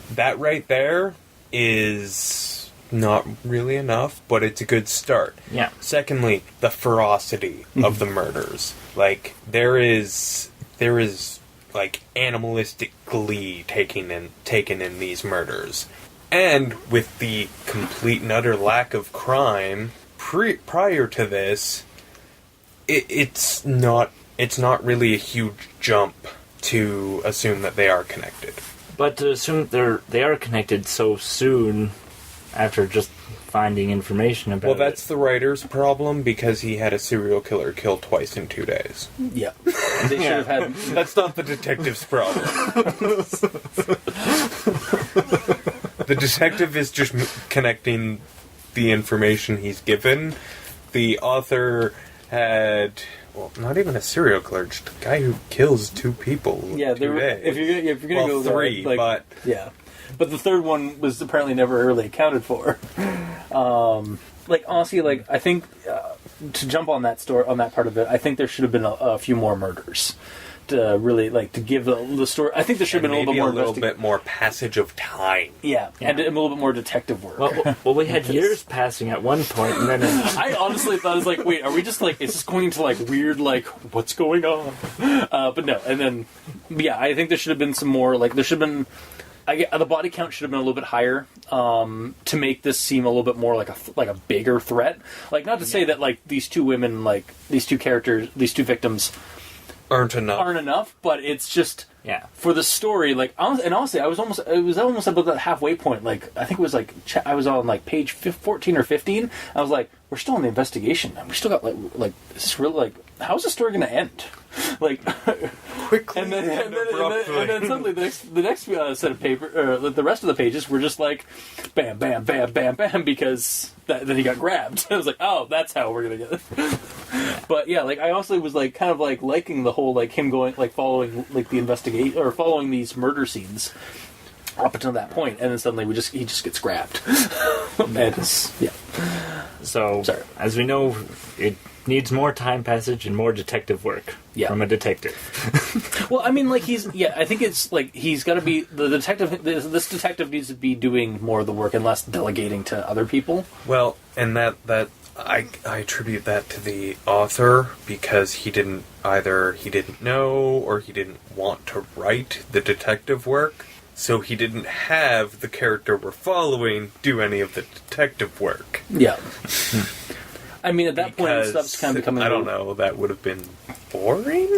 That right there is not really enough, but it's a good start. Yeah. Secondly, the ferocity of the murders. Like, there is like animalistic glee taken in these murders. And with the complete and utter lack of crime prior to this, it's not really a huge jump to assume that they are connected. But to assume they are connected so soon after just finding information about Well, that's the writer's problem, because he had a serial killer kill twice in 2 days. Yeah. They should have had... That's not the detective's problem. The detective is just connecting the information he's given. The author had... Well, not even a serial killer, just a guy who kills 2 people in 2 days. If you're gonna go 3, there, like, but... Yeah. But the third one was apparently never really accounted for. Like, honestly, like, I think, to jump on that part of it, I think there should have been a few more murders. To really, like, to give the story... I think there should have been a little bit more passage of time. Yeah, and a little bit more detective work. Well, we had years passing at one point, and then... I honestly thought, I was like, wait, are we just, like, is this going to, like, weird, like, what's going on? But no, and then, yeah, I think there should have been some more, like, there should have been... the body count should have been a little bit higher to make this seem a little bit more like a bigger threat. Like, not to say that, like, these 2 women, like, these 2 characters, these 2 victims... Aren't enough, but it's just Yeah. For the story, like, honestly, it was almost about the halfway point. Like, I think it was like I was on like page 14 or 15. I was like, we're still in the investigation, and we still got like, is this really, like, how's the story going to end? Like, quickly and then suddenly the next set of paper, the rest of the pages were just like, bam, bam, bam, bam, bam, because then he got grabbed. I was like, oh, that's how we're gonna get it. But yeah, like, I also was like kind of like liking the whole, like, him going, like, following like the investigate or following these murder scenes up until that point, and then suddenly he just gets grabbed. And yeah. So, Sorry. as we know, it needs more time passage and more detective work from a detective. Well, I mean, like, I think it's, like, he's got to be, the detective, this detective needs to be doing more of the work and less delegating to other people. Well, and that I attribute that to the author, because he didn't know or he didn't want to write the detective work, so he didn't have the character we're following do any of the detective work. Yeah. I mean, at that point, stuff's kind of becoming... I don't know, that would have been boring?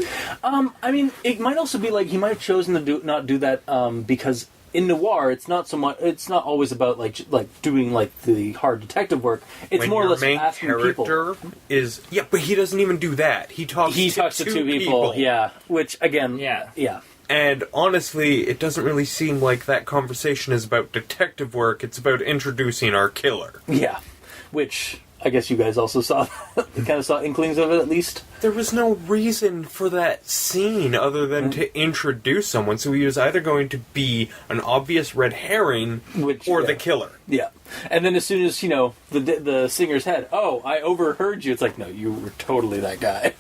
I mean, it might also be like he might have chosen to not do that because in noir, it's not so much. It's not always about like doing like the hard detective work. It's when more or less main asking character people. But he doesn't even do that. He talks to two people. Yeah, which again, Yeah. And honestly, it doesn't really seem like that conversation is about detective work. It's about introducing our killer. Yeah, which I guess you guys also saw, kind of saw inklings of it at least. There was no reason for that scene other than to introduce someone, so he was either going to be an obvious red herring or the killer. Yeah. And then as soon as, the singer's head, oh, I overheard you, it's like, no, you were totally that guy.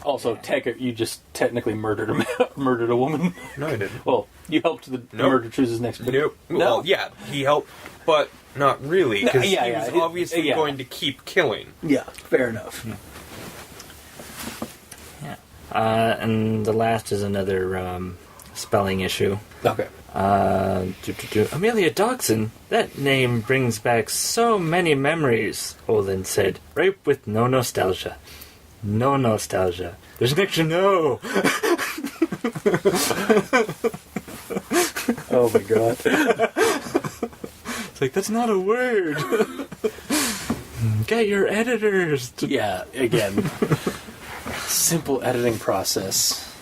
Also, Taggart, you just technically murdered a woman. No, I didn't. Well, you helped the murder chooses next book. Nope. No? Well, yeah, he helped, but not really, because he was obviously going to keep killing. Yeah, fair enough. Yeah. And the last is another spelling issue. Okay. Amelia Dodson, that name brings back so many memories, Olin said. Ripe with no nostalgia. No nostalgia. There's an extra no! Oh my god. It's like, that's not a word! Get your editors! Yeah, again. Simple editing process.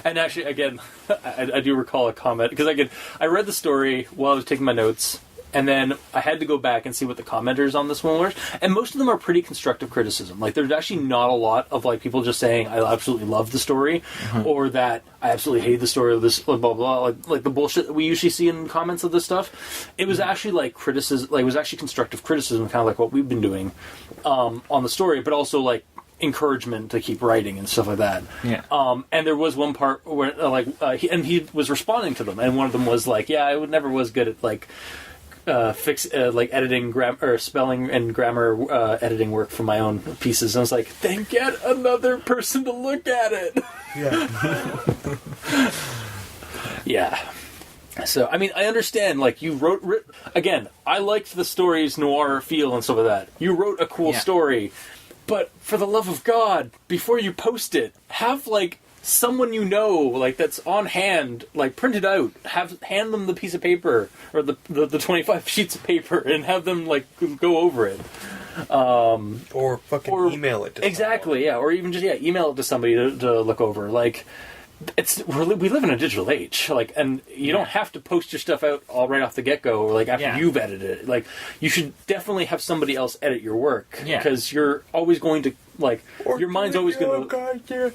And actually, again, I do recall a comment, because I read the story while I was taking my notes, and then I had to go back and see what the commenters on this one were, and most of them are pretty constructive criticism. Like, there's actually not a lot of, like, people just saying, I absolutely love the story, or that I absolutely hate the story of this, blah, blah, blah, like the bullshit that we usually see in comments of this stuff. It was actually, like, criticism, like, it was actually constructive criticism, kind of like what we've been doing on the story, but also, like, encouragement to keep writing and stuff like that. Yeah. And there was one part where, he was responding to them, and one of them was like, yeah, I never was good at, like, editing or spelling and grammar editing work for my own pieces. And I was like, then get another person to look at it. Yeah. Yeah. So, I mean, I understand, like, you wrote... Again, I liked the story's noir feel and stuff like that. You wrote a cool story, but for the love of God, before you post it, have, like, someone like, that's on hand, like, print it out, hand them the piece of paper, or the 25 sheets of paper, and have them, like, go over it. Or fucking email it to exactly, someone. yeah, or even just, email it to somebody to look over. Like, we live in a digital age, like, and you don't have to post your stuff out all right off the get-go, or, like, after you've edited it. Like, you should definitely have somebody else edit your work, because you're always going to, like, your mind's always going to...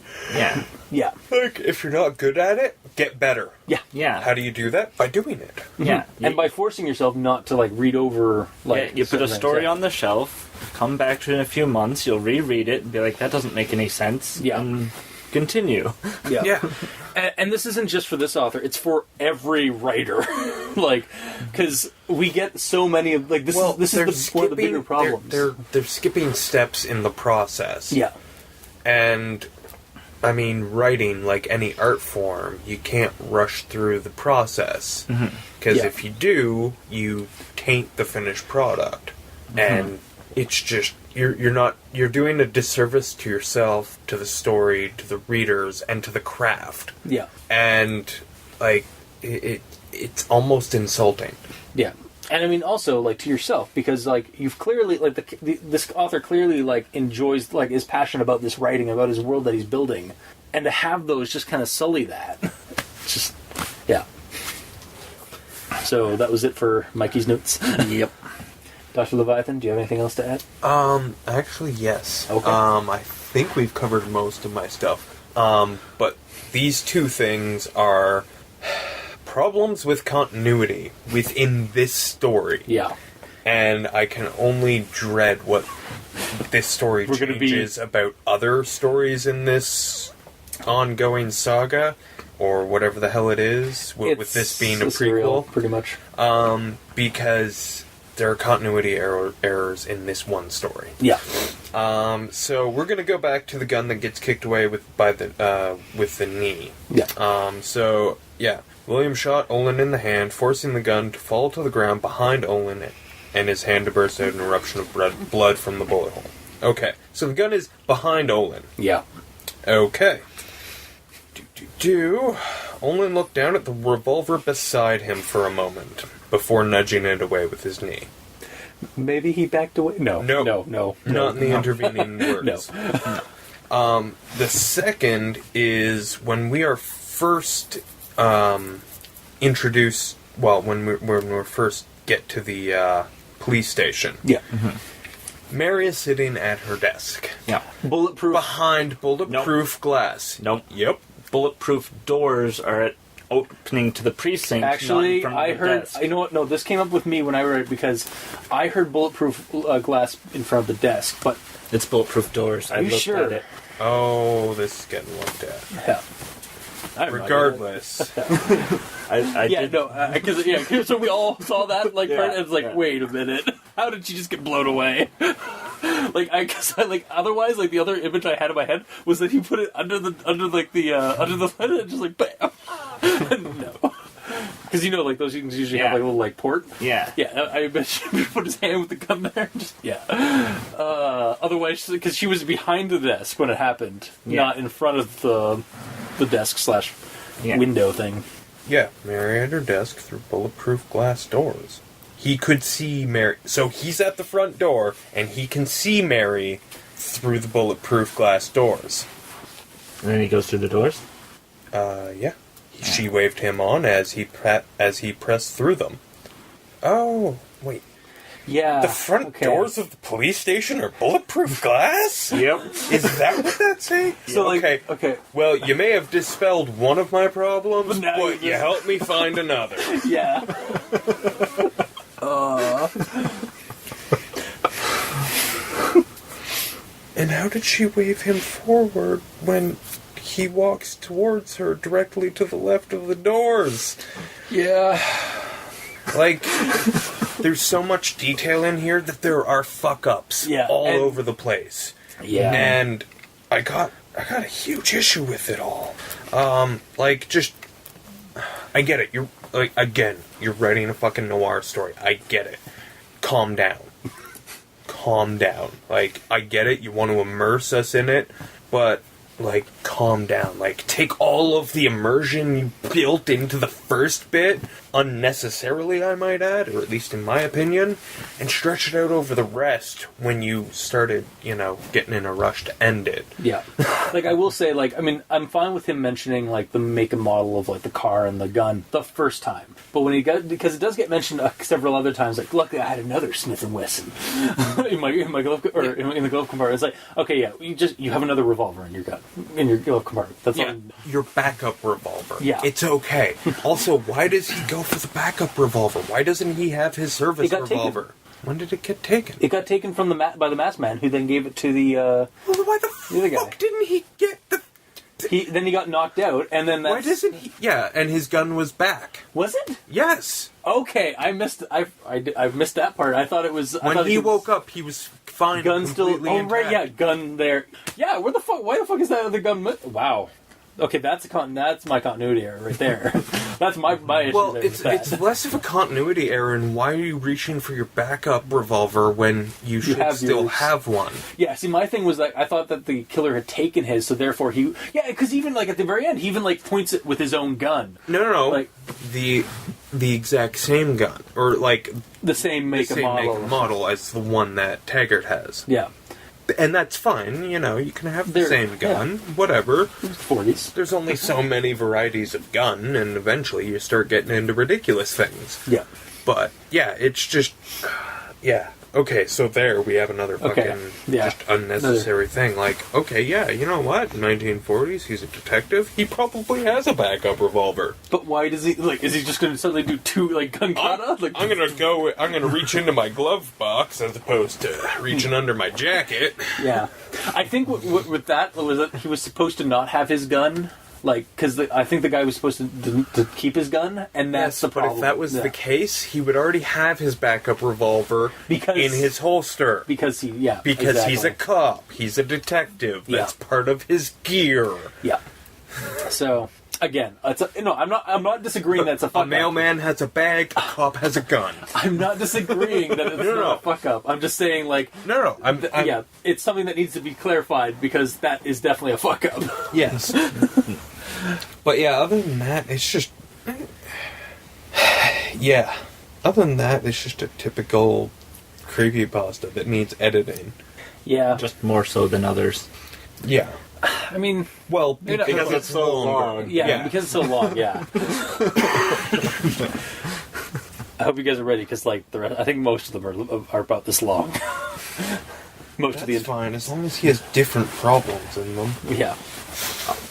Yeah. Like, if you're not good at it, get better. Yeah. How do you do that? By doing it. Yeah. And by forcing yourself not to, like, read over, like... you put a story on the shelf, come back to it in a few months, you'll reread it, and be like, that doesn't make any sense. Yeah. And continue. Yeah. And this isn't just for this author, it's for every writer. Like, because we get so many of, like, this is one of the bigger problems. They're skipping steps in the process. Yeah. And, I mean, writing, like any art form, you can't rush through the process. Because if you do, you taint the finished product. And it's just... You're doing a disservice to yourself, to the story, to the readers, and to the craft. Yeah. And, like, it's almost insulting. Yeah. And I mean, also, like, to yourself, because, like, you've clearly, like, this author clearly, like, enjoys, like, is passionate about this writing, about his world that he's building. And to have those just kind of sully that. Just, yeah. So that was it for Mikey's notes. Yep. Dr. Leviathan, do you have anything else to add? Actually, yes. Okay. I think we've covered most of my stuff. But these two things are problems with continuity within this story. Yeah. and I can only dread what this story changes about other stories in this ongoing saga, or whatever the hell it is, with this being a prequel. Serial, pretty much. Because there are continuity errors in this one story. Yeah. So we're gonna go back to the gun that gets kicked away with the knee. Yeah. William shot Olin in the hand, forcing the gun to fall to the ground behind Olin, and his hand to burst out in an eruption of blood from the bullet hole. Okay, so the gun is behind Olin. Yeah. Okay. Olin looked down at the revolver beside him for a moment before nudging it away with his knee. Maybe he backed away? No. Not in the intervening words. No. The second is when we are first introduced. Well, when we first get to the police station. Yeah. Mary is sitting at her desk. Yeah. Bulletproof. Behind bulletproof glass. Nope. Yep. Bulletproof doors are opening to the precinct. Actually, not in front I of the heard. desk. You know what? No, this came up with me when I read it because I heard bulletproof glass in front of the desk. But It's bulletproof doors. I you looked sure? at it. Oh, this is getting looked at. Yeah. Regardless. I Yeah, did. no, because so we all saw that part, and it's like, yeah. wait a minute, how did she just get blown away? Otherwise, the other image I had in my head was that he put it under the lid and just like bam. No, because those things usually have a little port. Yeah. Yeah, I bet she put his hand with the gun there. And just otherwise, because she was behind the desk when it happened, not in front of the desk / window thing. Yeah, Mary at her desk through bulletproof glass doors. He could see Mary. So he's at the front door, and he can see Mary through the bulletproof glass doors. And then he goes through the doors? Yeah. She waved him on as he pressed through them. Oh, wait. Yeah. The front doors of the police station are bulletproof glass? Yep. Is that what that's saying? So, okay. Well, you may have dispelled one of my problems, But now but you helped me find another. Yeah. And how did she wave him forward when he walks towards her directly to the left of the doors? Yeah. There's so much detail in here that there are fuck-ups all over the place. Yeah. And I got a huge issue with it all. I get it. You're, you're writing a fucking noir story. I get it. Calm down. Calm down. I get it. You want to immerse us in it, but calm down. Take all of the immersion you built into the first bit, unnecessarily, I might add, or at least in my opinion, and stretch it out over the rest when you started, getting in a rush to end it. Yeah. I will say, I'm fine with him mentioning, the make and model of, the car and the gun the first time. But when because it does get mentioned several other times, luckily I had another Smith & Wesson in my glove, or in the glove compartment. It's like, okay, yeah, you have another revolver in your gun. In your glove compartment. That's all. Your backup revolver. Yeah. It's okay. Also, why does he go for the backup revolver? Why doesn't he have his service revolver? Taken. When did it get taken? It got taken from by the masked man, who then gave it to the Well, why the other fuck guy. didn't he get the... Then he got knocked out, and then Why doesn't he... Yeah, and his gun was back. Was it? Yes. Okay, I missed that part. I thought it was... When he woke up, he was fine. Gun still... Oh, intact. right, yeah, gun there. Yeah, where the fuck... Why the fuck is that other gun... Wow. Okay, that's my continuity error right there. That's my issue. Well, there it's with that. less of a continuity error, and why are you reaching for your backup revolver when you should still yours. have one? Yeah, see, my thing was I thought that the killer had taken his, so therefore he... Yeah, because even, at the very end, he even, points it with his own gun. No. The exact same gun. Or, the same make and model as the one that Taggart has. Yeah. And that's fine, you can have the same gun, whatever. 40s. There's only so many varieties of gun, and eventually you start getting into ridiculous things. Yeah. But, yeah, it's just... Yeah, Okay, so there we have another fucking just unnecessary thing. Like, okay, yeah, you know what? 1940s, he's a detective. He probably has a backup revolver. But why does he, like, is he just going to suddenly do 2, like, gun kata? Like, I'm gonna reach into my glove box as opposed to reaching under my jacket. Yeah. I think with that, was that he was supposed to not have his gun. Like, because I think the guy was supposed to keep his gun, and that's the problem. But if that was the case, he would already have his backup revolver in his holster. Because he's a cop. He's a detective. That's part of his gear. Yeah. So again, I'm not disagreeing that's a fuck up. A mailman has a bag. A cop has a gun. I'm not disagreeing that it's not a fuck up. I'm just saying, like, I'm it's something that needs to be clarified because that is definitely a fuck up. Yes. But yeah, other than that, it's just... Yeah. Other than that, it's just a typical creepypasta that needs editing. Yeah. Just more so than others. Yeah. I mean... Well, because it's so long. Yeah, because it's so long, yeah. I hope you guys are ready, because, like, I think most of them are about this long. That's fine, as long as he has different problems in them. Yeah.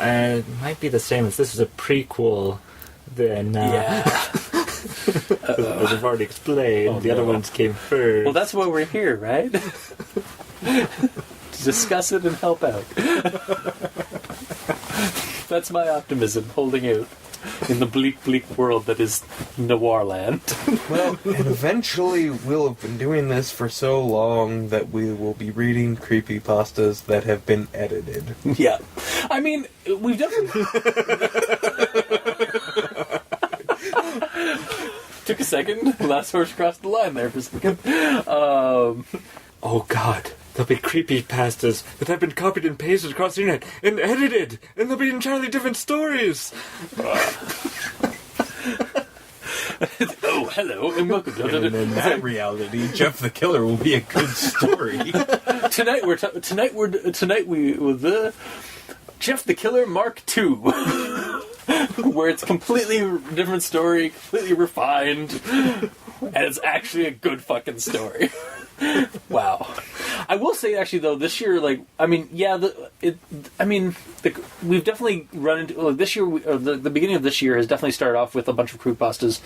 It might be the same if this is a prequel, then... As I've already explained, the other ones came first. Well, that's why we're here, right? To discuss it and help out. That's my optimism, holding out in the bleak, bleak world that is Noirland. Well, and eventually we'll have been doing this for so long that we will be reading creepypastas that have been edited. Yeah. I mean, we've definitely... Took a second. Last horse crossed the line there for a second. Oh god. There'll be creepypastas that have been copied and pasted across the internet and edited, and they'll be entirely different stories. Oh, hello, and welcome to... And in that reality, Jeff the Killer will be a good story. Tonight we with the Jeff the Killer Mark II, where it's completely different story, completely refined, and it's actually a good fucking story. Wow. I will say, actually, though, this year, like, I mean, yeah, we've definitely run into, like, this year, the beginning of this year has definitely started off with a bunch of creepypastas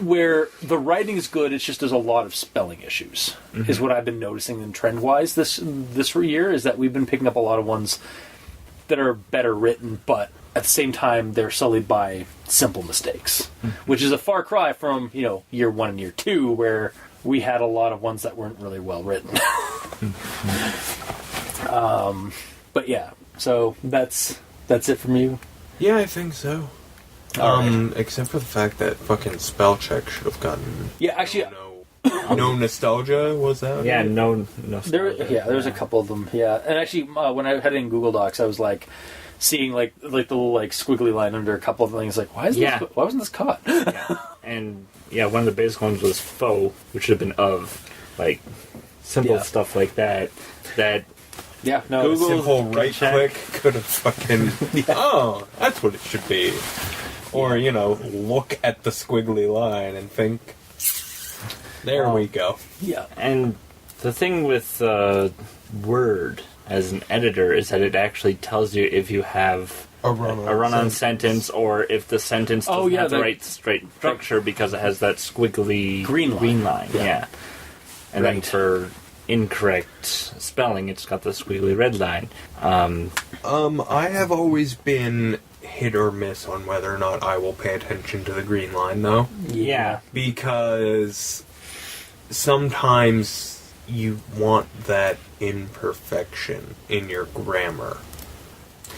where the writing is good, it's just there's a lot of spelling issues, is what I've been noticing in trend-wise this year, is that we've been picking up a lot of ones that are better written, but at the same time, they're sullied by simple mistakes, which is a far cry from, year 1 and year 2, where we had a lot of ones that weren't really well written. But yeah, so that's it from you? Yeah, I think so. Except for the fact that fucking spell check should have gotten... Yeah, actually... No nostalgia, was that? Yeah, no nostalgia. There's a couple of them, yeah. And actually, when I had it in Google Docs, I was like... seeing like the little like squiggly line under a couple of things, like why wasn't this caught? And one of the basic ones was faux, which should have been of, like simple stuff like that. Google simple right click could have fucking oh, that's what it should be. Or look at the squiggly line and think, there we go. Yeah. And the thing with Word as an editor is that it actually tells you if you have a run-on sentence or if the sentence doesn't have the right straight structure because it has that squiggly green line. Yeah. And then for incorrect spelling, it's got the squiggly red line. I have always been hit or miss on whether or not I will pay attention to the green line, though. Yeah. Because sometimes you want that imperfection in your grammar.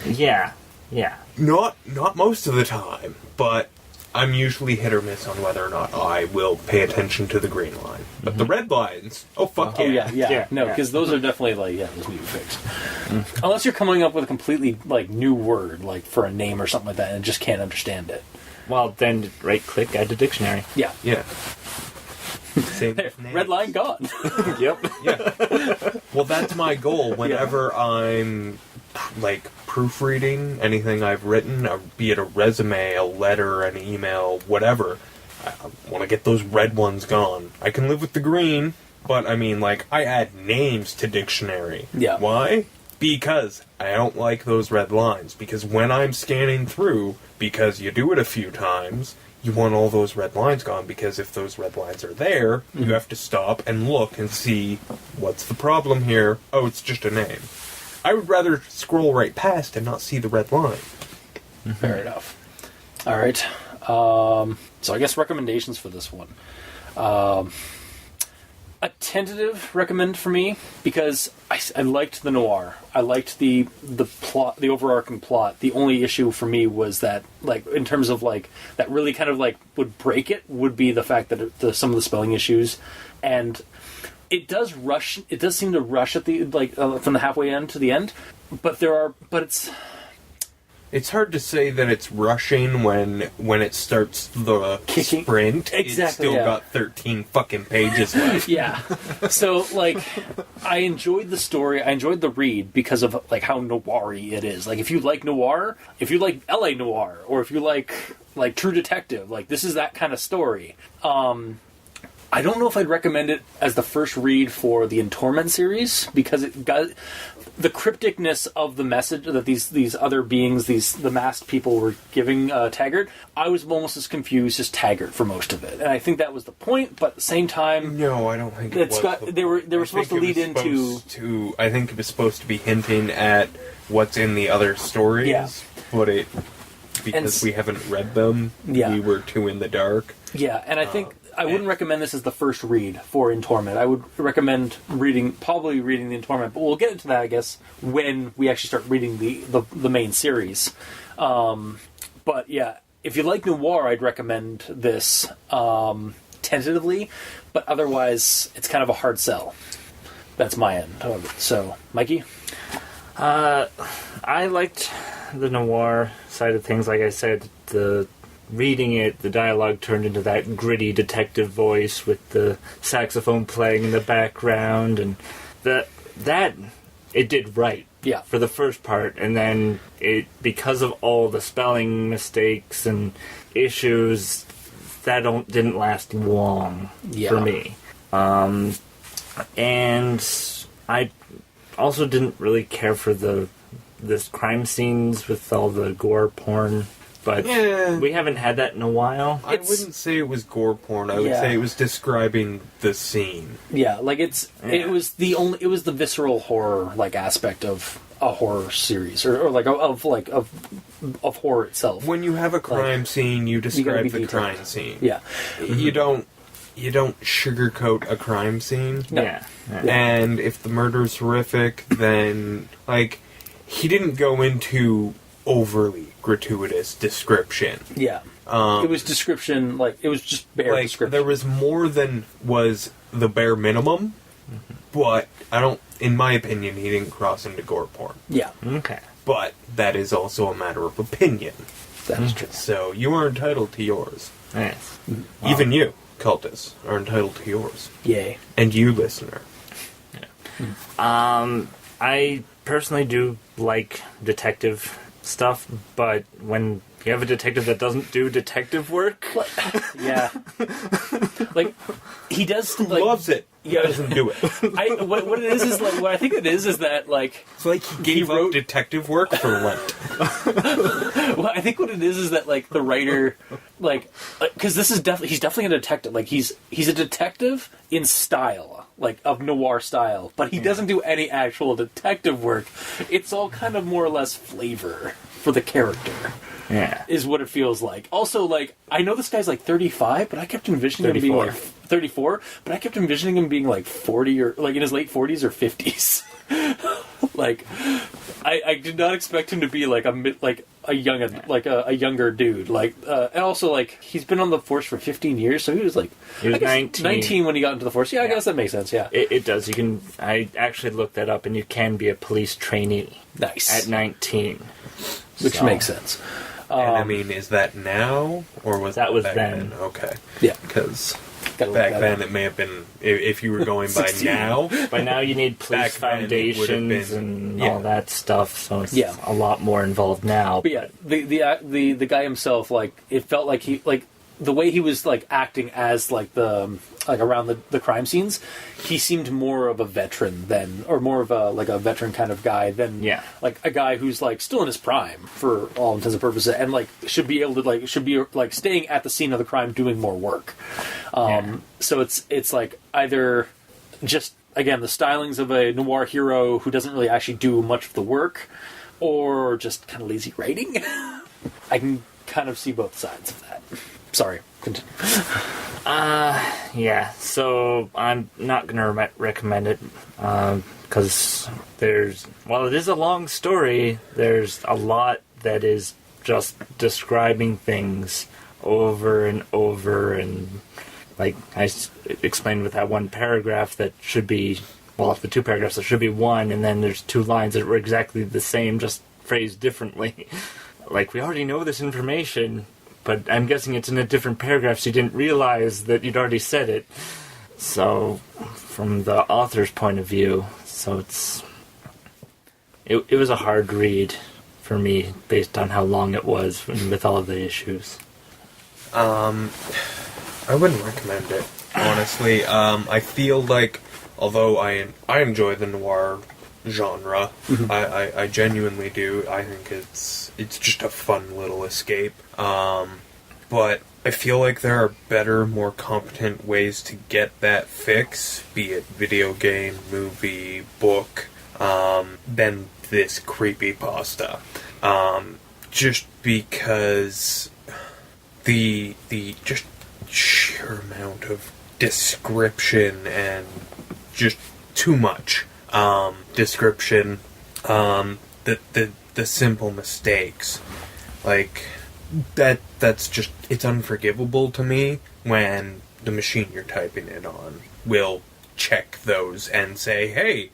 Yeah. Not most of the time, but I'm usually hit or miss on whether or not I will pay attention to the green line. But the red lines, No, because those are definitely those need to be fixed. Unless you're coming up with a completely new word, like for a name or something like that, and just can't understand it. Well, then right-click, add to dictionary. Yeah. Same red line gone. Yep. Yeah. Well, that's my goal whenever I'm proofreading anything I've written, be it a resume, a letter, an email, whatever. I want to get those red ones gone. I can live with the green, But, I mean, like, I add names to dictionary. Yeah. Why? Because I don't like those red lines. Because when I'm scanning through, because you do it a few times, you want all those red lines gone. Because if those red lines are there, you have to stop and look and see, what's the problem here? Oh, it's just a name. I would rather scroll right past and not see the red line. Fair enough. All right. So I guess recommendations for this one. A tentative recommend for me, because I liked the noir. I liked the plot, the overarching plot. The only issue for me was that, like, in terms of, like, that really kind of, like, would break it, would be the fact that some of the spelling issues. And it does rush, it does seem to rush at the, like, from the halfway end to the end. But it's hard to say that it's rushing when it starts the Kicking. sprint. Exactly, It's still yeah. got 13 fucking pages left. Yeah. So, like, I enjoyed the story. I enjoyed the read because of, like, how noir-y it is. Like, if you like noir, if you like LA noir, or if you like True Detective, like, this is that kind of story. I don't know if I'd recommend it as the first read for the In Torment series, because it got the crypticness of the message that these other beings, the masked people, were giving Taggart. I was almost as confused as Taggart for most of it, and I think that was the point. But at the same time, No, I don't think it was. they were supposed to lead into. I think it was supposed to be hinting at what's in the other stories. Yeah. But because we haven't read them, Yeah. we were too in the dark. Yeah, and I think I wouldn't recommend this as the first read for In Torment. I would recommend probably reading the In Torment, but we'll get into that, I guess, when we actually start reading the main series. But yeah, if you like noir, I'd recommend this tentatively, but otherwise, it's kind of a hard sell. That's my end of it. So, Mikey? I liked the noir side of things. Like I said, reading it, the dialogue turned into that gritty detective voice with the saxophone playing in the background, and that it did right. Yeah. For the first part, and then because of all the spelling mistakes and issues, that didn't last long for me. And I also didn't really care for this crime scenes with all the gore porn. But we haven't had that in a while. I wouldn't say it was gore porn. I would say it was describing the scene. Yeah, like it was the visceral horror like aspect of a horror series or like of horror itself. When you have a crime scene, you describe the crime scene. Yeah. You don't sugarcoat a crime scene. No. Yeah. And if the murder's horrific, then like he didn't go into overly gratuitous description. Yeah. It was description, like, it was just bare description. There was more than was the bare minimum, but in my opinion, he didn't cross into gore porn. Yeah. Okay. But that is also a matter of opinion. That is true. So you are entitled to yours. Yes. Even you, cultists, are entitled to yours. Yay. And you, listener. I personally do like detective stuff, but when you have a detective that doesn't do detective work, Yeah. Like, he does, Who like, loves it? He Yeah. doesn't do it. what it is like, what I think it is that, like, It's like he gave up detective work for Lent. well, I think what it is that, like, the writer, like, because he's definitely a detective. Like, he's a detective in style, like, of noir style, but he doesn't do any actual detective work. It's all kind of more or less flavor for the character. yeah, Is what it feels like. Also, like, I know this guy's like 35, but I kept envisioning him being 34. like 34, but I kept envisioning him being like 40 or like in his late 40s or 50s. Like, I did not expect him to be like a younger dude. Like, and also, like, he's been on the force for 15 years, so he was 19 when he got into the force. Yeah, I guess that makes sense. Yeah, it does. I actually looked that up, and you can be a police trainee nice at 19, which makes sense. And I mean, is that now or was That was back then. Okay, Yeah, because gotta look back that then up. it may have been if you were going by 16. now. By now, you need police Back then it would have foundations been- and yeah. all that stuff. So it's Yeah. a lot more involved now. But yeah, the guy himself, like, it felt like the way he was like acting as like the like around the crime scenes, he seemed more of a veteran than, or more of a like a veteran kind of guy than like a guy who's like still in his prime for all intents and purposes, and like should be staying at the scene of the crime doing more work. So it's like either just again the stylings of a noir hero who doesn't really actually do much of the work, or just kind of lazy writing. I can kind of see both sides of that. Sorry, continue. Yeah, so I'm not going to recommend it, because while it is a long story, there's a lot that is just describing things over and over, and like I explained with that one paragraph that should be, well, the two paragraphs that should be one, and then there's two lines that were exactly the same, just phrased differently. Like, we already know this information, but I'm guessing it's in a different paragraph, so you didn't realize that you'd already said it. So, from the author's point of view, so it was a hard read for me, based on how long it was, with all of the issues. I wouldn't recommend it, honestly. I feel like, although I enjoy the noir genre, I genuinely do. I think it's just a fun little escape. But I feel like there are better, more competent ways to get that fix, be it video game, movie, book, than this creepypasta. Just because the just sheer amount of description and just too much description, the simple mistakes, like that's just, it's unforgivable to me when the machine you're typing it on will check those and say, hey,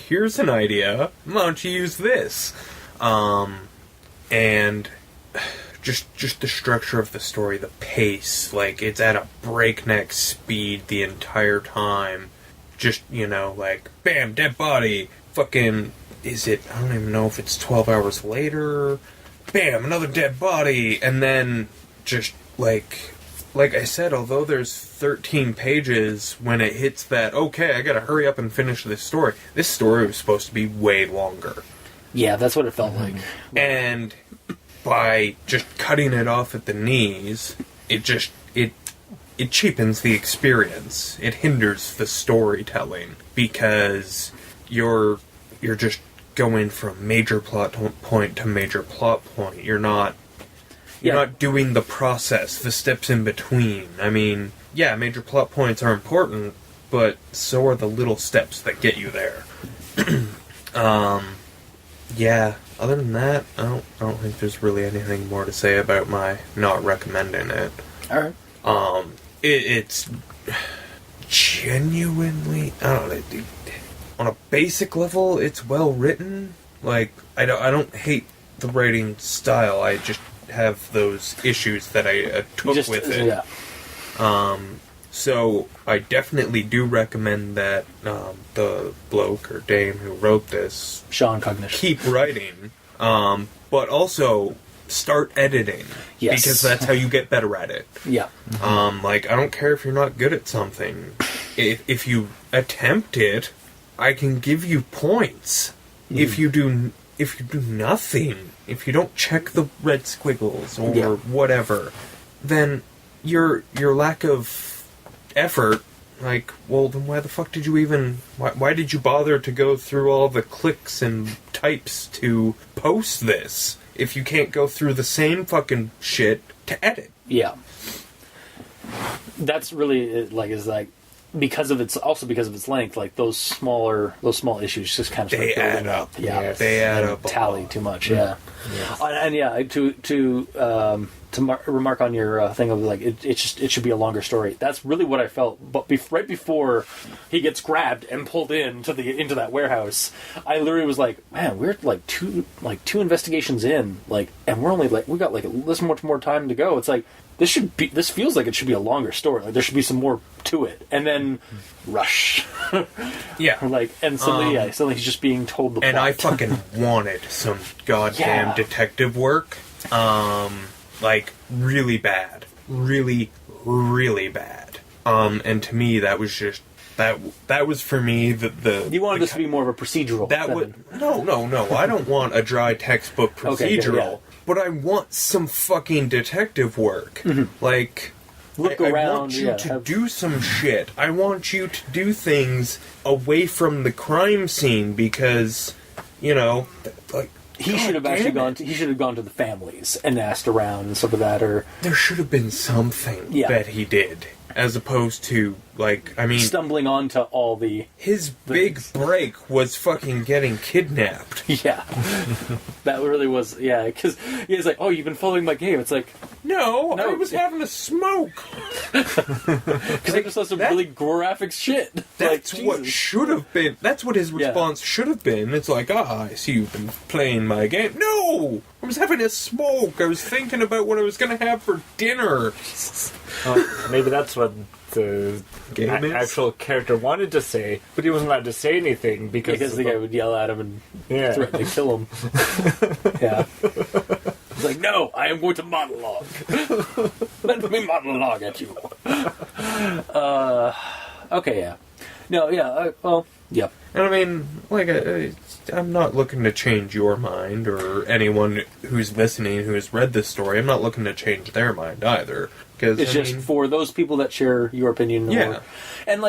here's an idea, why don't you use this? And just the structure of the story, the pace, like it's at a breakneck speed the entire time. Just, like, bam, dead body, fucking, I don't even know if it's 12 hours later, bam, another dead body, and then just, like I said, although there's 13 pages, when it hits that, okay, I gotta hurry up and finish this story was supposed to be way longer. Yeah, that's what it felt like. And by just cutting it off at the knees, it cheapens the experience. It hinders the storytelling because you're just going from major plot point to major plot point. You're not doing the process, the steps in between. I mean, yeah, major plot points are important, but so are the little steps that get you there. Yeah, other than that, I don't think there's really anything more to say about my not recommending it. Alright. It's genuinely, I don't know, on a basic level, it's well written. Like, I don't hate the writing style, I just have those issues that I took with it. Yeah. So I definitely do recommend that the bloke or dame who wrote this, ShawnCognition, keep writing, but also start editing. Yes. Because that's how you get better at it. Yeah. Like, I don't care if you're not good at something. If you attempt it, I can give you points. If you do nothing, if you don't check the red squiggles or whatever, then your lack of effort, like, well, then why the fuck did you even... Why did you bother to go through all the clicks and types to post this if you can't go through the same fucking shit to edit? Yeah. That's really, because of its length, like those small issues just kind of start building up. Yeah, yes. They add up. Tally too much. Yeah, yes. And to remark on your thing of like it should be a longer story. That's really what I felt. But right before he gets grabbed and pulled into that warehouse, I literally was like, man, we're two investigations in, and we're only we got this much more time to go. It's like. This feels like it should be a longer story. Like there should be some more to it, and then rush. Yeah. Suddenly he's just being told the plot. And I fucking wanted some goddamn detective work, really bad. really, really bad. And to me, that was just that was for me the. You wanted this to be more of a procedural. No. I don't want a dry textbook procedural, Okay, good, yeah. but I want some fucking detective work. Like, Look I around. want you to do some shit. I want you to do things away from the crime scene because, like. He should have actually gone to. He should have gone to the families and asked around and stuff like that. Or there should have been something that he did, as opposed to stumbling onto all the. His big break was fucking getting kidnapped. Yeah, that really was. Yeah, because he's like, "Oh, you've been following my game." It's like, no, I was having a smoke. Because I just saw some really graphic shit. That's like, what should have been. That's what his response should have been. It's like, I see you've been playing my game. No! I was having a smoke. I was thinking about what I was going to have for dinner. Maybe that's what the actual character wanted to say, but he wasn't allowed to say anything because the guy would yell at him and threaten to kill him. Yeah. He's like, no, I am going to monologue. Let me monologue at you. Okay, yeah. No, yeah, yep. And I mean, I'm not looking to change your mind or anyone who's listening who has read this story. I'm not looking to change their mind either. It's just for those people that share your opinion. Yeah. And,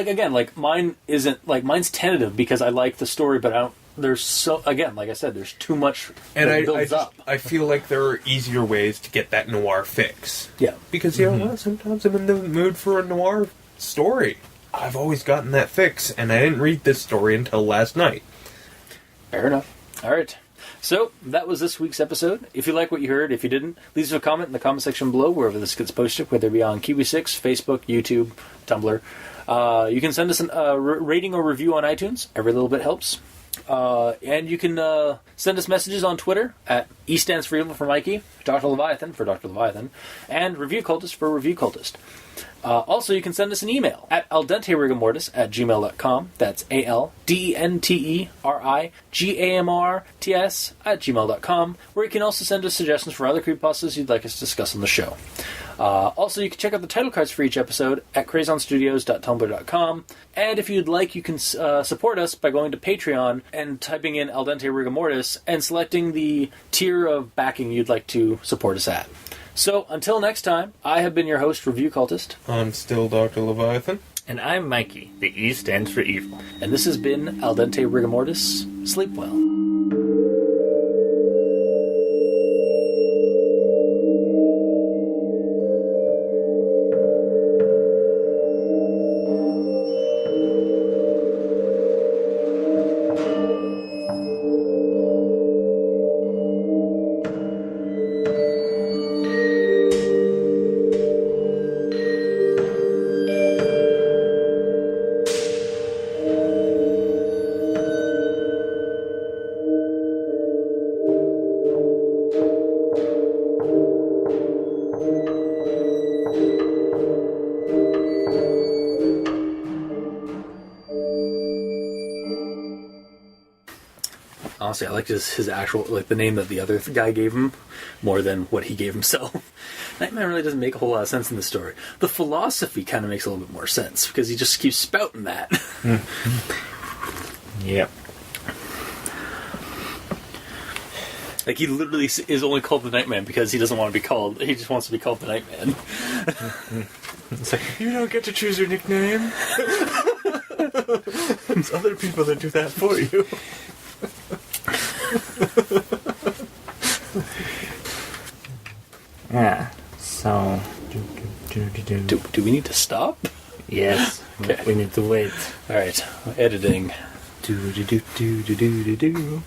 mine isn't, mine's tentative because I like the story, but there's like I said, there's too much that builds up. I feel like there are easier ways to get that noir fix. Yeah. Because, sometimes I'm in the mood for a noir story. I've always gotten that fix, and I didn't read this story until last night. Fair enough. All right. So, that was this week's episode. If you like what you heard, if you didn't, leave us a comment in the comment section below, wherever this gets posted, whether it be on Kiwi6, Facebook, YouTube, Tumblr. You can send us a rating or review on iTunes. Every little bit helps. And you can send us messages on Twitter at E stands for Evil for Mikey, Dr. Leviathan for Dr. Leviathan, and Review Cultist for Review Cultist. Also, you can send us an email at aldenterigamortis@gmail.com. That's aldenterigamortis@gmail.com, where you can also send us suggestions for other creepypastas you'd like us to discuss on the show. Also, you can check out the title cards for each episode at crazonstudios.tumblr.com. And if you'd like, you can support us by going to Patreon and typing in Al Dente Rigor Mortis and selecting the tier of backing you'd like to support us at. So, until next time, I have been your host, Review Cultist. I'm still Dr. Leviathan. And I'm Mikey. The E stands for evil. And this has been Al Dente Rigor Mortis. Sleep well. Honestly, I liked his actual, the name that the other guy gave him more than what he gave himself. Nightman really doesn't make a whole lot of sense in the story. The philosophy kind of makes a little bit more sense, because he just keeps spouting that. Yep. He literally is only called the Nightman because he doesn't want to be called, he just wants to be called the Nightman. It's like, you don't get to choose your nickname. There's other people that do that for you. Yeah, so... Do we need to stop? Yes, okay. We need to wait. Alright, editing. Editing.